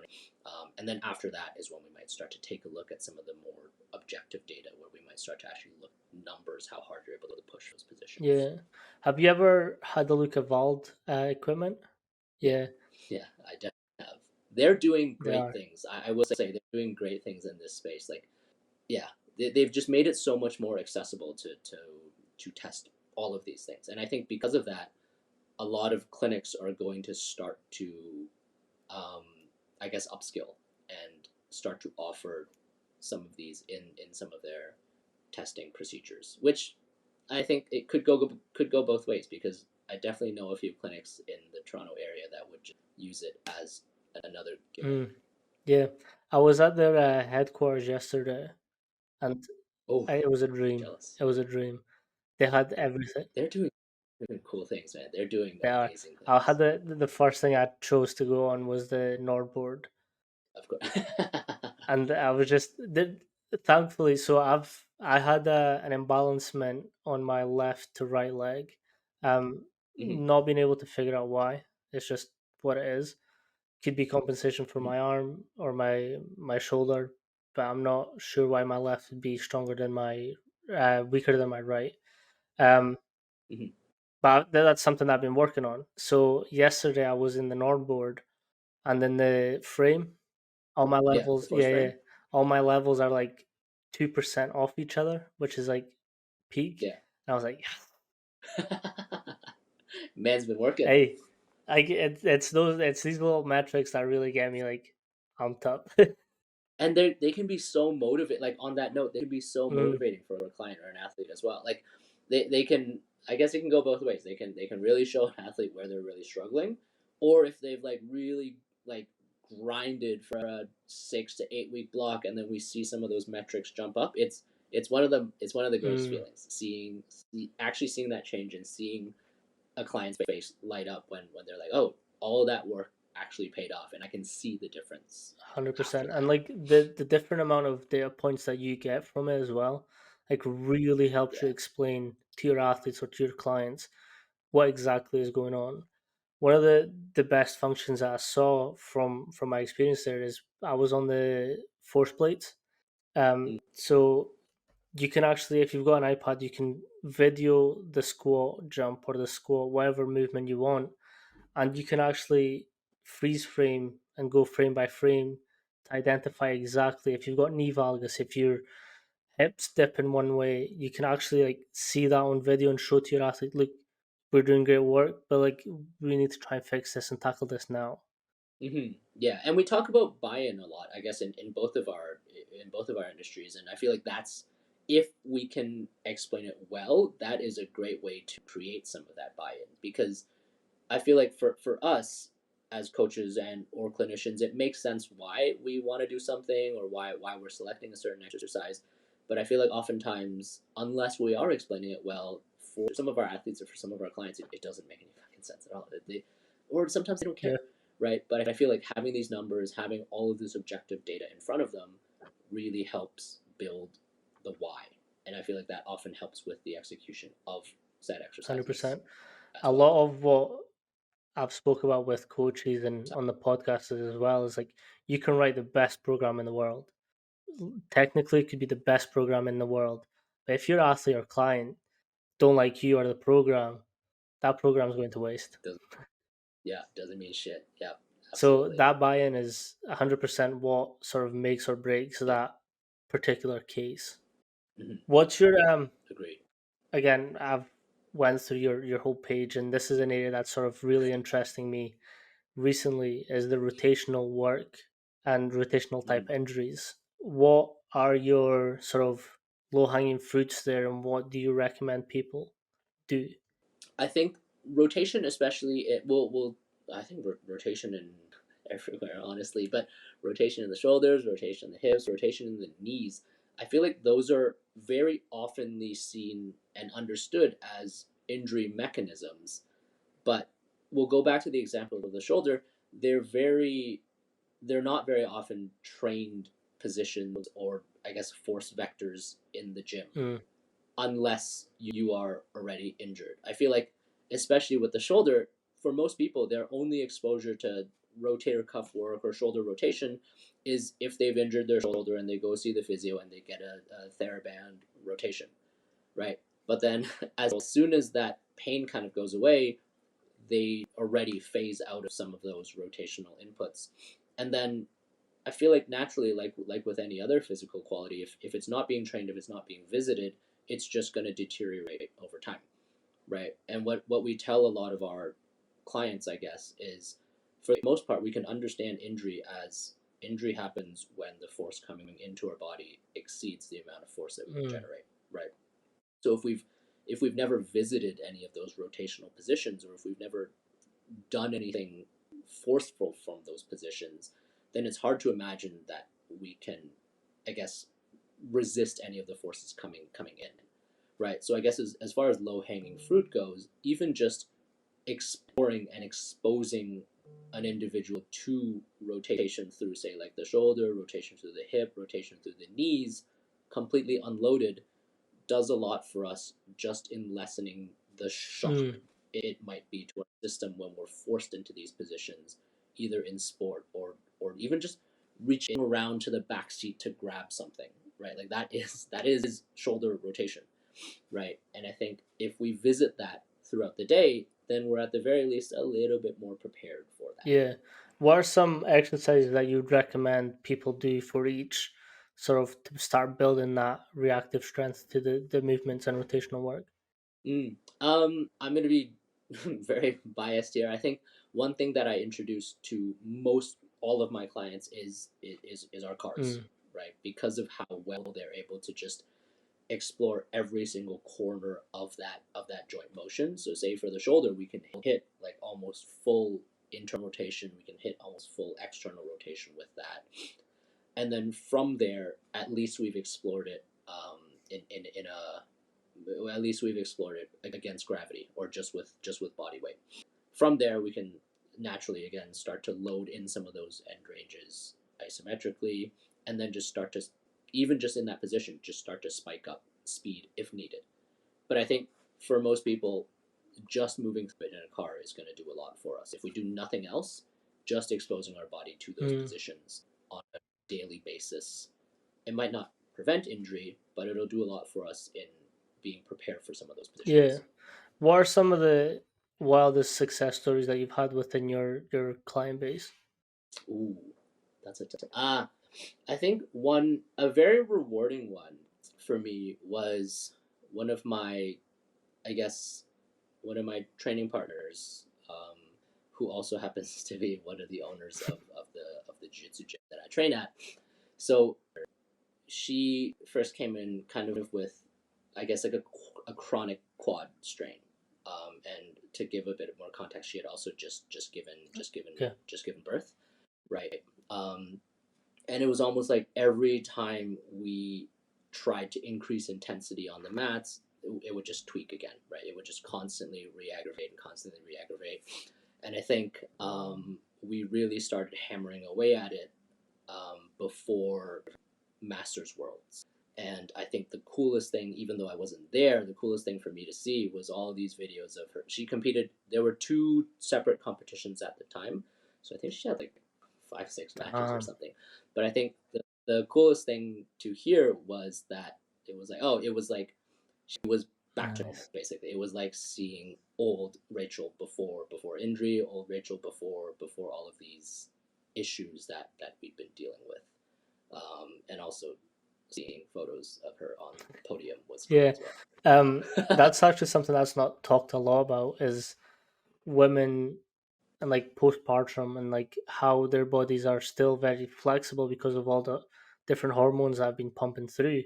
And then after that is when we might start to take a look at some of the more objective data, where we might start to actually look numbers, how hard you're able to push those positions. Yeah. Have you ever had a look at Vald equipment? Yeah, Yeah, yeah, I definitely have. They're doing they great are. things. I will say they're doing great things in this space. Like, yeah, they've just made it so much more accessible to test all of these things. And I think because of that, a lot of clinics are going to start to, um, I guess, upskill and start to offer some of these in some of their testing procedures, which I think it could go both ways, because I definitely know a few clinics in the Toronto area that would just use it as another gimmick. Mm. Yeah, I was at their headquarters yesterday, and Oh, it was a dream. jealous. It was a dream. They had everything. They're doing cool things, man. They're doing They are. amazing I had things. the first thing I chose to go on was the Nordboard, Of course. and I was just thankfully. So I had an imbalancement on my left to right leg, Mhm, not being able to figure out why. It's just what it is. Could be compensation for mhm, my arm or my shoulder, but I'm not sure why my left would be stronger than my weaker than my right. Um, mhm. but that's something I've been working on. So yesterday I was in the Nordboard, and then the frame, all my Yeah, the levels, force yeah, yeah, frame. all my levels are like 2% off each other, which is like peak. Yeah. And I was like, Man's been working. hey, it's these little metrics that really get me like pumped up. And they can be so motivating. Like, on that note, they can be so Mm, motivating for a client or an athlete as well. Like, they can, I guess it can go both ways. They can really show an athlete where they're really struggling, or if they've like really like grinded for a 6 to 8 week block, and then we see some of those metrics jump up. It's one of the greatest mm. feelings, actually seeing that change, and seeing a client's face light up when they're like, oh, all that work actually paid off, and I can see the difference after 100%. And that. like the different amount of data points that you get from it as well, like really helps you Yeah. explain to your athletes or to your clients what exactly is going on. One of the best functions that I saw from my experience there is I was on the force plates. Mm. So you can actually, if you've got an iPad, you can video the squat, jump, or the squat, whatever movement you want, and you can actually freeze frame and go frame by frame to identify exactly if you've got knee valgus, if your hips dip in one way, you can actually like see that on video and show to your athlete, look, we're doing great work, but like we need to try and fix this and tackle this now. Yeah, and we talk about buy-in a lot, I guess, in both of our industries, and I feel like that's if we can explain it well, that is a great way to create some of that buy-in because I feel like for us as coaches and or clinicians, it makes sense why we want to do something or why we're selecting a certain exercise. But I feel like oftentimes, unless we are explaining it well for some of our athletes or for some of our clients, it doesn't make any fucking sense at all. Or sometimes they don't Yeah, care, right? But I feel like having these numbers, having all of this objective data in front of them, really helps build the why. And I feel like that often helps with the execution of said hundred exercises percent. as A well. lot of what I've spoke about with coaches and on the podcast as well is like you can write the best program in the world. Technically, it could be the best program in the world, but if your athlete or client don't like you or the program, that program is going to waste. Doesn't Yeah, doesn't mean shit. Yeah, So absolutely. that buy-in is 100% what sort of makes or breaks Yeah. that particular case. Hmm. What's your Agreed. again? I've went through your whole page, and this is an area that's sort of really interesting me recently is the rotational work and rotational Hmm. type injuries. What are your sort of low hanging fruits there, and what do you recommend people do? I think rotation, especially, it will. I think rotation in everywhere, honestly, but rotation in the shoulders, rotation in the hips, rotation in the knees. I feel like those are very oftenly seen and understood as injury mechanisms. But we'll go back to the example of the shoulder. They're very they're not very often trained positions or I guess force vectors in the gym Mm, unless you are already injured. I feel like especially with the shoulder, for most people their only exposure to rotator cuff work or shoulder rotation is if they've injured their shoulder and they go see the physio and they get a TheraBand rotation, right? But then as soon as that pain kind of goes away, they already phase out of some of those rotational inputs. And then I feel like naturally, like with any other physical quality, if it's not being trained, if it's not being visited, it's just going to deteriorate over time, right? And what we tell a lot of our clients, I guess, is for the most part we can understand injury as injury happens when the force coming into our body exceeds the amount of force that we can mm, generate, right? So if we've never visited any of those rotational positions, or if we've never done anything forceful from those positions, then it's hard to imagine that we can, I guess, resist any of the forces coming in, right? So I guess as far as low hanging fruit goes, even just exploring and exposing an individual to rotation through, say, like the shoulder, rotation through the hip, rotation through the knees, completely unloaded, does a lot for us just in lessening the shock mm. it might be to our system when we're forced into these positions, either in sport or even just reaching around to the back seat to grab something, right? Like that is shoulder rotation, right? And I think if we visit that throughout the day, then we're at the very least a little bit more prepared for that. Yeah. What are some exercises that you'd recommend people do for each sort of to start building that reactive strength to the movements and rotational work? I'm going to be very biased here. I think one thing that I introduce to most all of my clients is our cars, Mm, right? Because of how well they're able to just explore every single corner of that joint motion. So say for the shoulder, we can hit like almost full internal rotation, we can hit almost full external rotation with that. And then from there, at least we've explored it in a at least we've explored it against gravity or just with body weight. From there, we can naturally again start to load in some of those end ranges isometrically, and then just start to even just in that position, just start to spike up speed if needed. But I think for most people, just moving through it in a car is going to do a lot for us. If we do nothing else, just exposing our body to those mm. positions on a daily basis, it might not prevent injury, but it'll do a lot for us in being prepared for some of those Yeah. positions. What are some of the wildest success stories that you've had within your client base? Ooh, that's I think a very rewarding one for me was one of my, I guess, training partners, who also happens to be one of the owners of the jiu-jitsu gym that I train at. So she first came in kind of with, I guess, like a chronic quad strain. And to give a bit more context, she had also Yeah. just given birth, right? And it was almost like every time we tried to increase intensity on the mats, it would just tweak again, right? It would just constantly re-aggravate and constantly re-aggravate. And I think we really started hammering away at it before Masters Worlds. And I think the coolest thing, even though I wasn't there, the coolest thing for me to see was all these videos of her. She competed. There were two separate competitions at the time, so I think she had like 5, 6 matches or something. But I think the coolest thing to hear was that it was like, oh, it was like she was back to normal, basically. It was like seeing old Rachel before injury, old Rachel before all of these issues that we've been dealing with. And also seeing photos of her on the podium was cool as well. That's actually something that's not talked a lot about, is women and like postpartum, and like how their bodies are still very flexible because of all the different hormones that have been pumping through,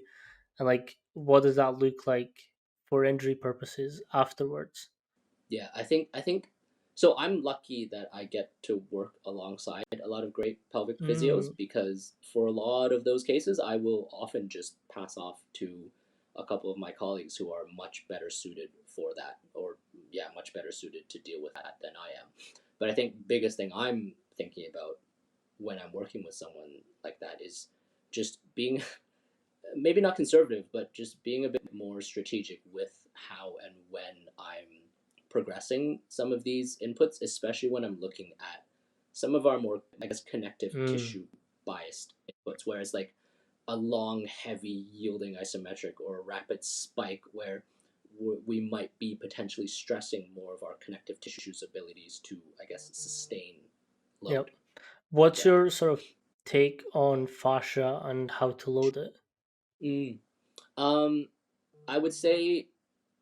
and like what does that look like for injury purposes afterwards? Yeah, I think so. I'm lucky that I get to work alongside a lot of great pelvic physios, because for a lot of those cases, I will often just pass off to a couple of my colleagues who are much better suited for that, or yeah, much better suited to deal with that than I am. But I think biggest thing I'm thinking about when I'm working with someone like that is just being maybe not conservative, but just being a bit more strategic with how and when I'm progressing some of these inputs, especially when I'm looking at some of our more, I guess, connective tissue biased inputs, where it's like a long, heavy yielding isometric or a rapid spike where we might be potentially stressing more of our connective tissue's abilities to, I guess, sustain load. Yep. What's Yeah. your sort of take on fascia and how to load it? I would say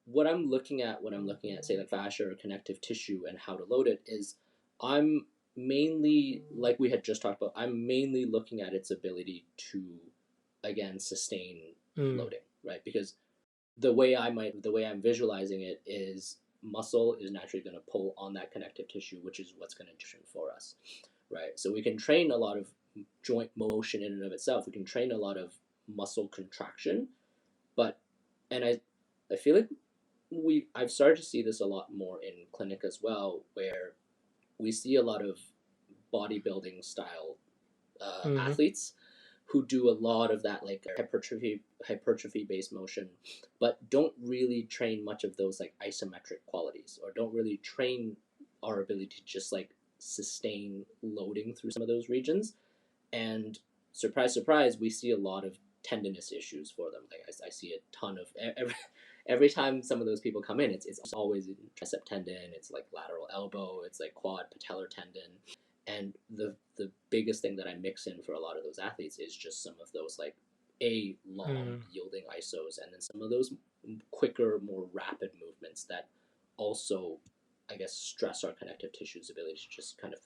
what I'm looking at when I'm looking at, say, like fascia or connective tissue and how to load it is, I'm mainly, like we had just talked about, I'm mainly looking at its ability to, again, sustain loading, right? Because the way I'm visualizing it is muscle is naturally going to pull on that connective tissue, which is what's going to do for us, right? So we can train a lot of joint motion in and of itself. We can train a lot of muscle contraction, but and I feel like I've started to see this a lot more in clinic as well, where we see a lot of bodybuilding style athletes who do a lot of that like hypertrophy based motion, but don't really train much of those like isometric qualities, or don't really train our ability to just like sustain loading through some of those regions. And surprise, surprise, we see a lot of tendinous issues for them. Like I see a ton of every time some of those people come in, it's always tricep tendon, it's like lateral elbow, it's like quad patellar tendon. And the biggest thing that I mix in for a lot of those athletes is just some of those like long yielding isos, and then some of those quicker, more rapid movements that also, I guess, stress our connective tissue's ability to just kind of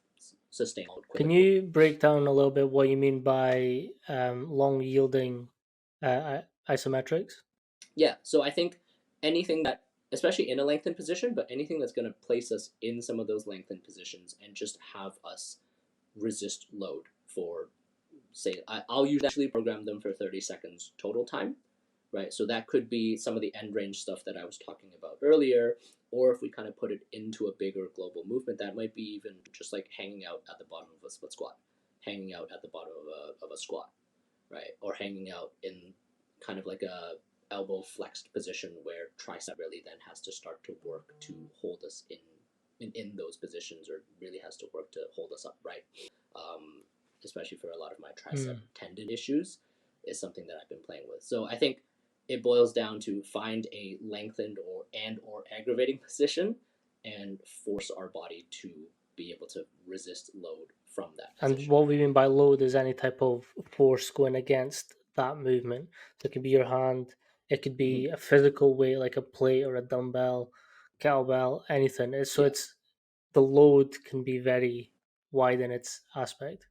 sustain quickly. Can you break down a little bit what you mean by long yielding isometrics? Yeah, so I think anything that, especially in a lengthened position, but anything that's going to place us in some of those lengthened positions and just have us resist load for, say, I'll usually program them for 30 seconds total time, right? So that could be some of the end range stuff that I was talking about earlier, or if we kind of put it into a bigger global movement, that might be even just like hanging out at the bottom of a split squat, hanging out at the bottom of a squat, right? Or hanging out in kind of like a elbow flexed position where tricep really then has to start to work to hold us in those positions, or really has to work to hold us upright. Especially for a lot of my tricep tendon issues, is something that I've been playing with. So I think it boils down to find a lengthened or aggravating position and force our body to be able to resist load from that position. And what we mean by load is any type of force going against that movement. So it could be your hand, it could be a physical weight like a plate or a dumbbell, kettlebell, anything. So Yeah. it's the load can be very wide in its aspect.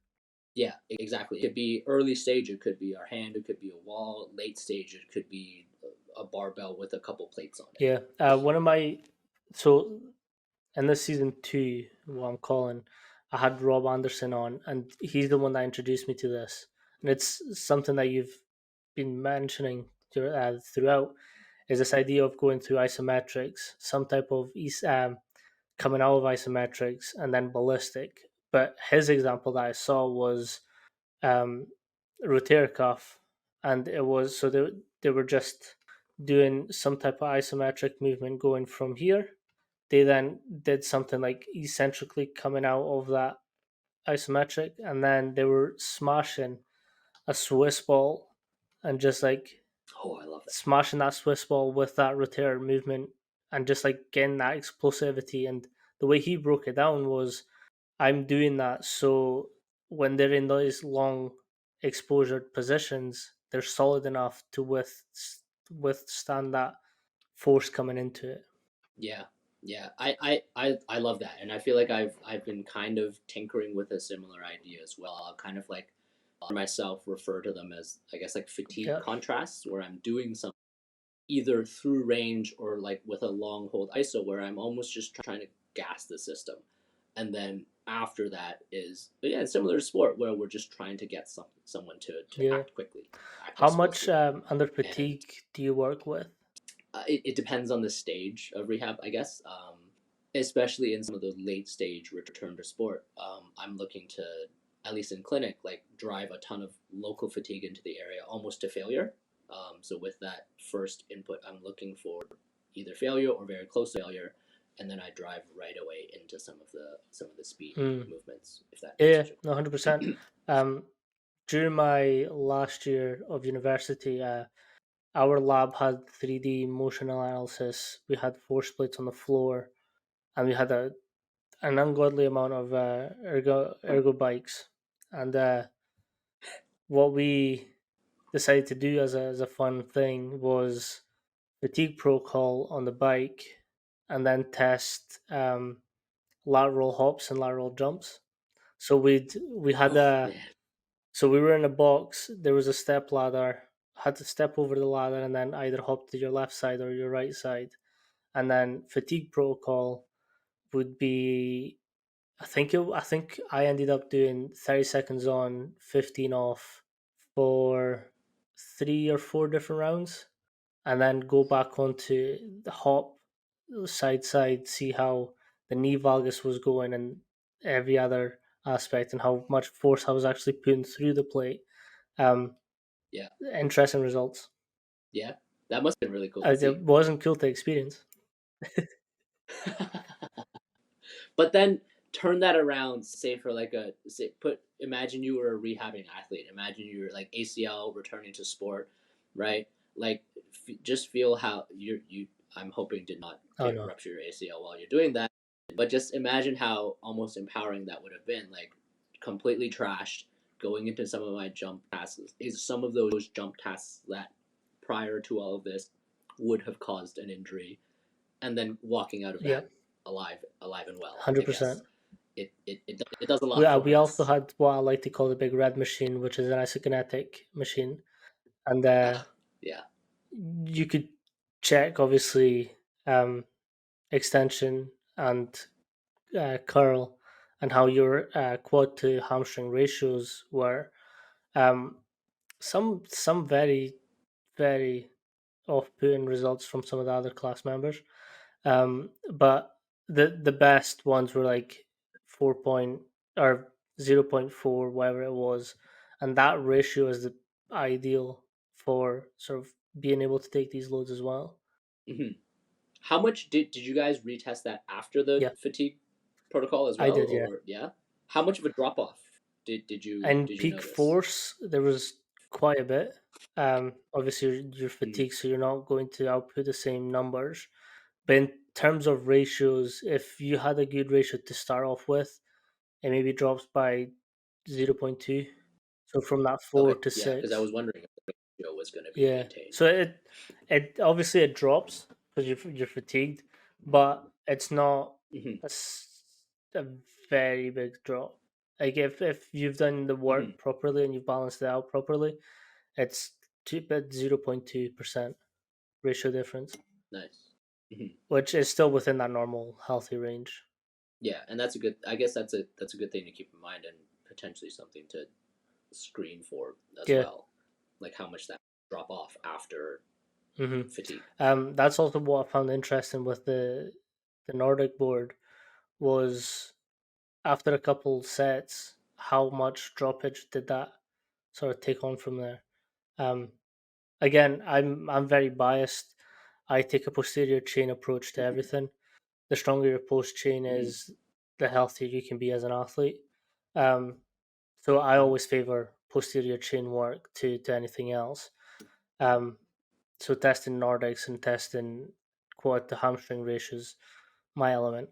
Yeah, exactly. It could be early stage, it could be our hand, it could be a wall. Late stage, it could be a barbell with a couple plates on it. Yeah, one of my so in this season two, what I'm calling, I had Rob Anderson on, and he's the one that introduced me to this, and it's something that you've been mentioning throughout. Is this idea of going through isometrics, some type of coming out of isometrics and then ballistic. But his example that I saw was um, rotator cuff, and it was so they were just doing some type of isometric movement going from here. They then did something like eccentrically coming out of that isometric, and then they were smashing a Swiss ball and just like Oh, I love that. smashing that Swiss ball with that rotator movement and just like getting that explosivity. And the way he broke it down was I'm doing that so when they're in those long exposure positions, they're solid enough to withstand that force coming into it. Yeah, yeah. I love that, and I feel like I've been kind of tinkering with a similar idea as well. I'll kind of like myself refer to them as, I guess, like fatigue Yeah, contrasts, where I'm doing something either through range or like with a long hold ISO, where I'm almost just trying to gas the system, and then after that is, yeah, it's similar to sport where we're just trying to get someone to yeah. act quickly, act How much explosively, under and fatigue do you work with? it depends on the stage of rehab, I guess. Especially in some of those late stage return to sport, I'm looking to, at least in clinic, like drive a ton of local fatigue into the area, almost to failure. So with that first input, I'm looking for either failure or very close to failure, and then I drive right away into some of the speed Mm. movements, if that Yeah, answers your no, 100%. Um, during my last year of university, our lab had 3D motion analysis. We had force plates on the floor, and we had an ungodly amount of ergo bikes. And what we decided to do as a fun thing was fatigue protocol on the bike, and then test lateral hops and lateral jumps. So we had Oh a man, so we were in a box. There was a step ladder. Had to step over the ladder and then either hop to your left side or your right side. And then fatigue protocol would be I think I ended up doing 30 seconds on, 15 off for 3 or 4 different rounds, and then go back onto the hop side, see how the knee valgus was going and every other aspect and how much force I was actually putting through the plate. Um, yeah, Interesting results. yeah, that must have been really cool to It see. wasn't cool to experience. But then turn that around, say for like a say, put imagine you were a rehabbing athlete. Imagine you were like ACL returning to sport, right? Like just feel how you. I'm hoping did not Oh no. rupture your ACL while you're doing that, but just imagine how almost empowering that would have been. Like completely trashed, going into some of my jump tasks. Is some of those jump tasks that prior to all of this would have caused an injury, and then walking out of that Yep, alive and well. I 100%. guess it does a We lot uh, for we also us. had what I like to call the big red machine, which is an isokinetic machine, and Yeah. you could check obviously um, extension and curl and how your quad to hamstring ratios were. Um, some very off-putting results from some of the other class members, but the best ones were like 4 or 0.4, whatever it was, and that ratio is the ideal for sort of being able to take these loads as well. hmm How much did you guys retest that after the Yeah, fatigue protocol as I well, did. Yeah. or yeah? How much of a drop off And did you peak notice? force, there was quite a bit. Obviously, you're Mm, fatigued, so you're not going to output the same numbers. But in terms of ratios, if you had a good ratio to start off with, it maybe drops by 0.2. So from that four okay, to yeah, because I six, was wondering if the ratio was going to be yeah. maintained. So it obviously it drops because you're fatigued, but it's not Hmm. a very big drop. Like if you've done the Hmm. work properly and you've balanced it out properly, it's about 0.2% ratio difference, Nice. Hmm. which is still within that normal healthy range. Yeah, and that's a good. I guess that's a good thing to keep in mind, and potentially something to screen for as Yeah. well, like how much that drop off after hmm fatigue. That's also what I found interesting with the Nordic board was after a couple sets, how much droppage did that sort of take on from there? Um, Again, I'm very biased. I take a posterior chain approach to everything. The stronger your post chain Hmm. is, the healthier you can be as an athlete. Um, so I Hmm. always favor posterior chain work to anything else. Um, so testing Nordics and testing quad to hamstring ratios, my element.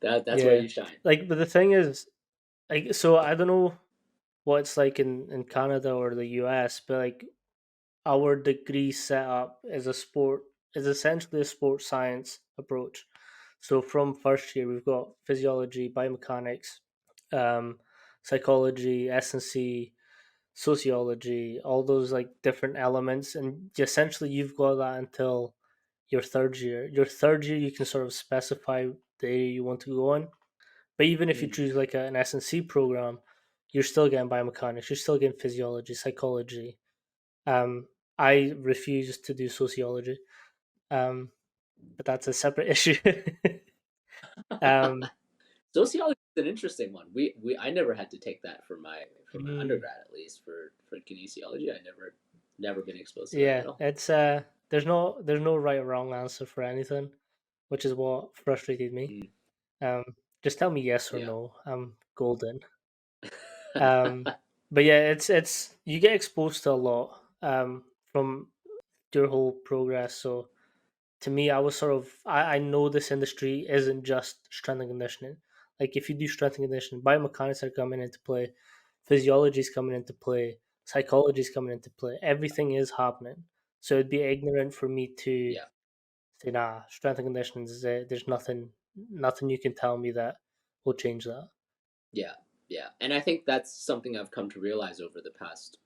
That's where Yeah, you shine. like but the thing is, like so I don't know what it's like in Canada or the US, but like our degree setup is a sport is essentially a sports science approach. So from first year we've got physiology, biomechanics, um, psychology, S&C, sociology, all those like different elements, and essentially you've got that until your third year. Your third year you can sort of specify the area you want to go on. But even if you Mm. choose like an S&C program, you're still getting biomechanics, you're still getting physiology, psychology. I refuse to do sociology, um, but that's a separate issue. um, Sociology is an interesting one. We I never had to take that for my mm, undergrad, at least for kinesiology. I never been exposed to that yeah, at all. it's there's no right or wrong answer for anything, which is what frustrated me. Mm. Um, just tell me yes or Yeah. no. I'm golden. Um, but yeah, it's you get exposed to a lot from your whole progress. So to me, I was sort of I know this industry isn't just strength and conditioning. Like if you do strength and conditioning, biomechanics are coming into play, physiology is coming into play, psychology is coming into play. Everything is happening. So it'd be ignorant for me to Yeah. say, nah, strength and conditioning is there's nothing you can tell me that will change that. Yeah, yeah, and I think that's something I've come to realize over the past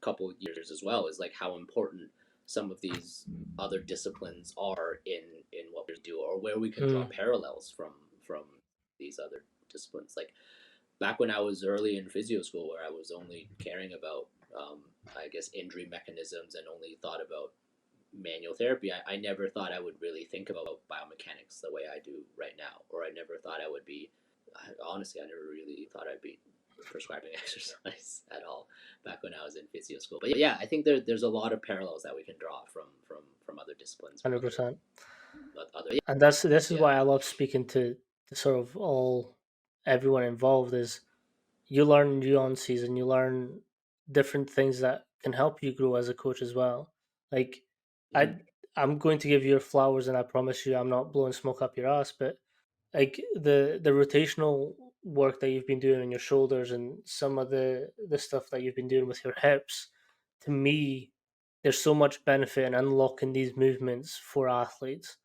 couple of years as well, is like how important some of these other disciplines are in what we do, or where we can draw Mm, parallels from these other disciplines. Like back when I was early in physio school, where I was only caring about I guess injury mechanisms and only thought about manual therapy, I never thought I would really think about biomechanics the way I do right now, or I never thought I would be. Honestly, I never really thought I'd be prescribing exercise at all back when I was in physio school. But yeah, I think there's a lot of parallels that we can draw from other disciplines, from 100%. other. And this is Yeah. why I love speaking to sort of all everyone involved is you learn nuances and you learn different things that can help you grow as a coach as well. Like Mhm. I I'm going to give you your flowers and I promise you I'm not blowing smoke up your ass, but like the rotational work that you've been doing on your shoulders and some of the stuff that you've been doing with your hips, to me there's so much benefit in unlocking these movements for athletes.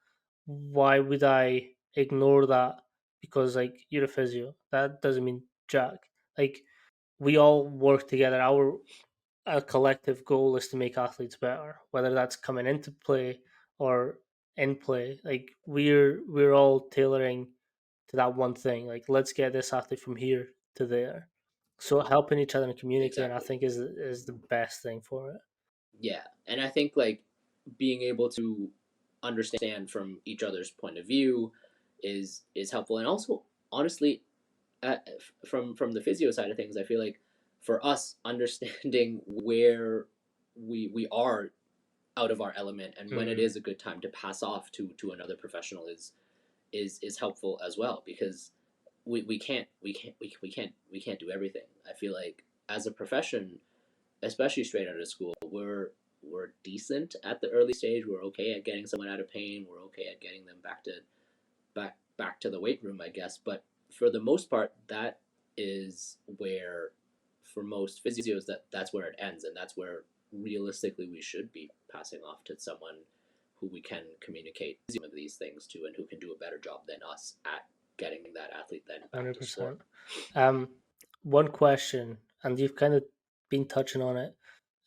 Why would I ignore that because like you're a physio? That doesn't mean jack. Like we all work together. Our collective goal is to make athletes better, whether that's coming into play or in play. Like we're all tailoring to that one thing. Like let's get this athlete from here to there. So helping each other and communicating, I Exactly. think, is the best thing for it. Yeah, and I think like being able to understand from each other's point of view is helpful, and also honestly, from the physio side of things, I feel like for us understanding where we are out of our element and when it Mm, is a good time to pass off to another professional is helpful as well, because we can't do everything. I feel like as a profession, especially straight out of school, we're decent at the early stage. We're okay at getting someone out of pain. We're okay at getting them back to the weight room, I guess. But for the most part, that is where, for most physios, that's where it ends, and that's where realistically we should be passing off to someone who we can communicate some of these things to, and who can do a better job than us at getting that athlete then back to sport. 100%. One question, and you've kind of been touching on it.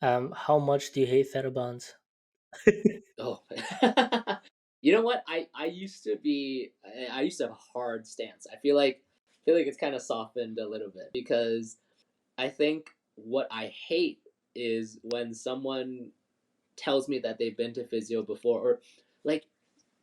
How much do you hate therabands? Oh, you know what? I used to be I used to have a hard stance. I feel like it's kind of softened a little bit because I think what I hate is when someone tells me that they've been to physio before, or like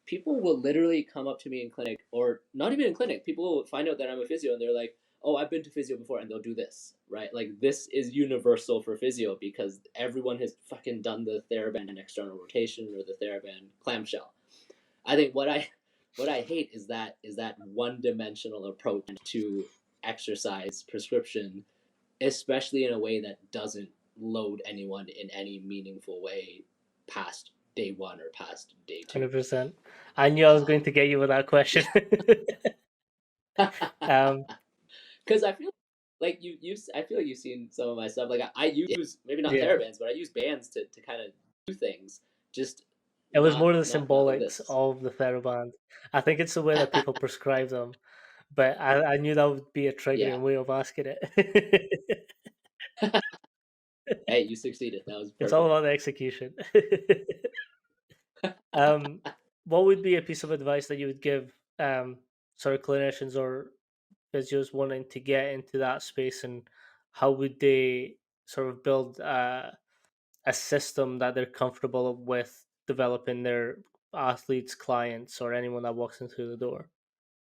people will literally come up to me in clinic, or not even in clinic. People will find out that I'm a physio and they're like, "Oh, I've been to physio before," and they'll do this, right? Like this is universal for physio because everyone has fucking done the TheraBand and external rotation or the TheraBand clamshell. I think what I hate is that one-dimensional approach to exercise prescription, especially in a way that doesn't load anyone in any meaningful way past day one or past day two. 100%. I knew I was going to get you with that question. um, Because I feel like I feel like you've seen some of my stuff. Like I use maybe not yeah, TheraBands, but I use bands to kind of do things. Just it was more the not like symbolics this. of the TheraBand. I think it's the way that people prescribe them, but I knew that would be a Yeah. triggering way of asking it. Hey, you succeeded. That was It's all perfect. about the execution. um, what would be a piece of advice that you would give sort of clinicians or physios wanting to get into that space, and how would they sort of build a system that they're comfortable with developing their athletes, clients, or anyone that walks in through the door?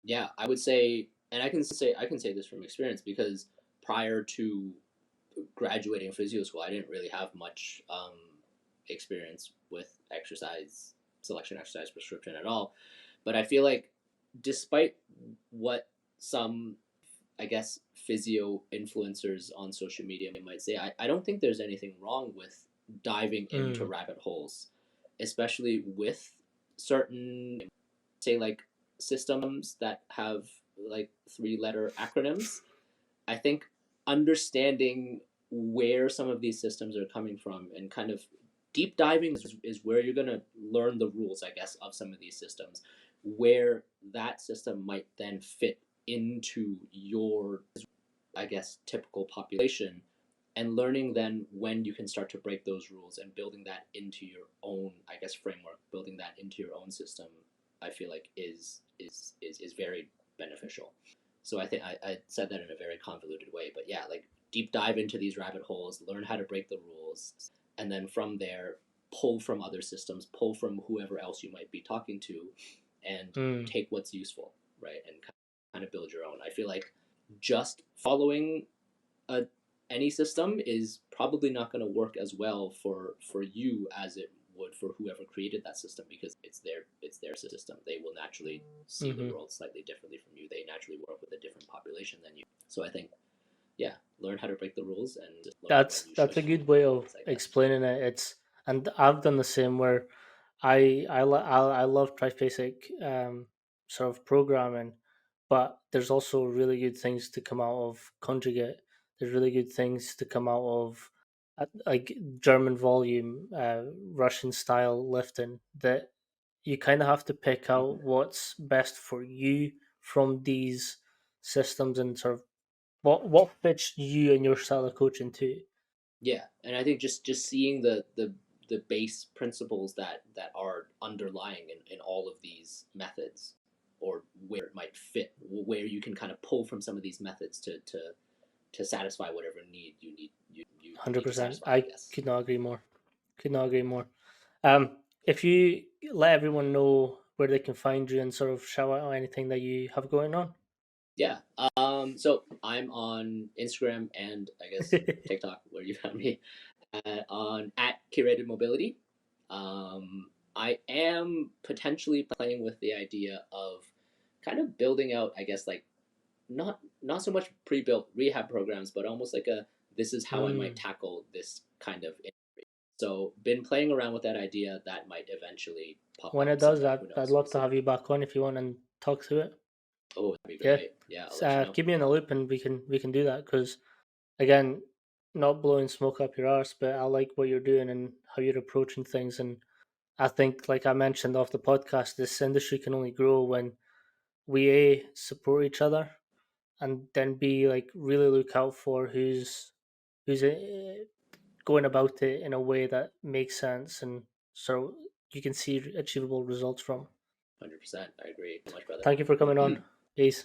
Yeah, I would say, and I can say this from experience because prior to graduating physio school, I didn't really have much experience with exercise selection, exercise prescription at all. But I feel like, despite what some, I guess, physio influencers on social media might say, I don't think there's anything wrong with diving into Mm, rabbit holes, especially with certain, say, like systems that have like three-letter acronyms. I think understanding where some of these systems are coming from and kind of deep diving is where you're going to learn the rules, I guess, of some of these systems, where that system might then fit into your, I guess, typical population, and learning then when you can start to break those rules and building that into your own, I guess, framework, building that into your own system, I feel like is very beneficial. So I think I said that in a very convoluted way, but yeah, like deep dive into these rabbit holes, learn how to break the rules, and then from there pull from other systems, pull from whoever else you might be talking to, and mm, take what's useful, right, and kind of build your own. I feel like just following a any system is probably not going to work as well for you as it would for whoever created that system, because it's their system. They will naturally see the hmm. world slightly differently from you. They naturally work with a different population than you. So I think, yeah, learn how to break the rules and just learn when you That's should a break good the way of rules, I guess. explaining it. It's and I've done the same where I love triphasic sort of programming, but there's also really good things to come out of conjugate. There's really good things to come out of like German volume, Russian style lifting, that you kind of have to pick Mhm. out what's best for you from these systems and sort of what fits you and your style of coaching too. Yeah, and I think just seeing the base principles that are underlying in all of these methods, or where it might fit, where you can kind of pull from some of these methods to satisfy whatever need you need to 100%. satisfy, I I guess. could not agree more. Could not agree more. If you let everyone know where they can find you and sort of shout out anything that you have going on. Yeah. So I'm on Instagram and I guess TikTok, where you found me, on at curated mobility. I am potentially playing with the idea of kind of building out, I guess, like not so much pre-built rehab programs, but almost like a, this is how I might Mm. tackle this kind of injury. So been playing around with that idea. That might eventually pop When up it does, someday. Who I'd knows? We'll love to see. have you back on if you want and talk through it. Oh, that'd be Yeah, great. Yeah, I'll let you know. keep me in the loop and we can do that because again, not blowing smoke up your arse, but I like what you're doing and how you're approaching things, and I think, like I mentioned off the podcast, this industry can only grow when we support each other, and then B, like really look out for who's going about it in a way that makes sense, and so you can see achievable results from. 100%. I agree. Much, brother. Thank you for coming on. Peace.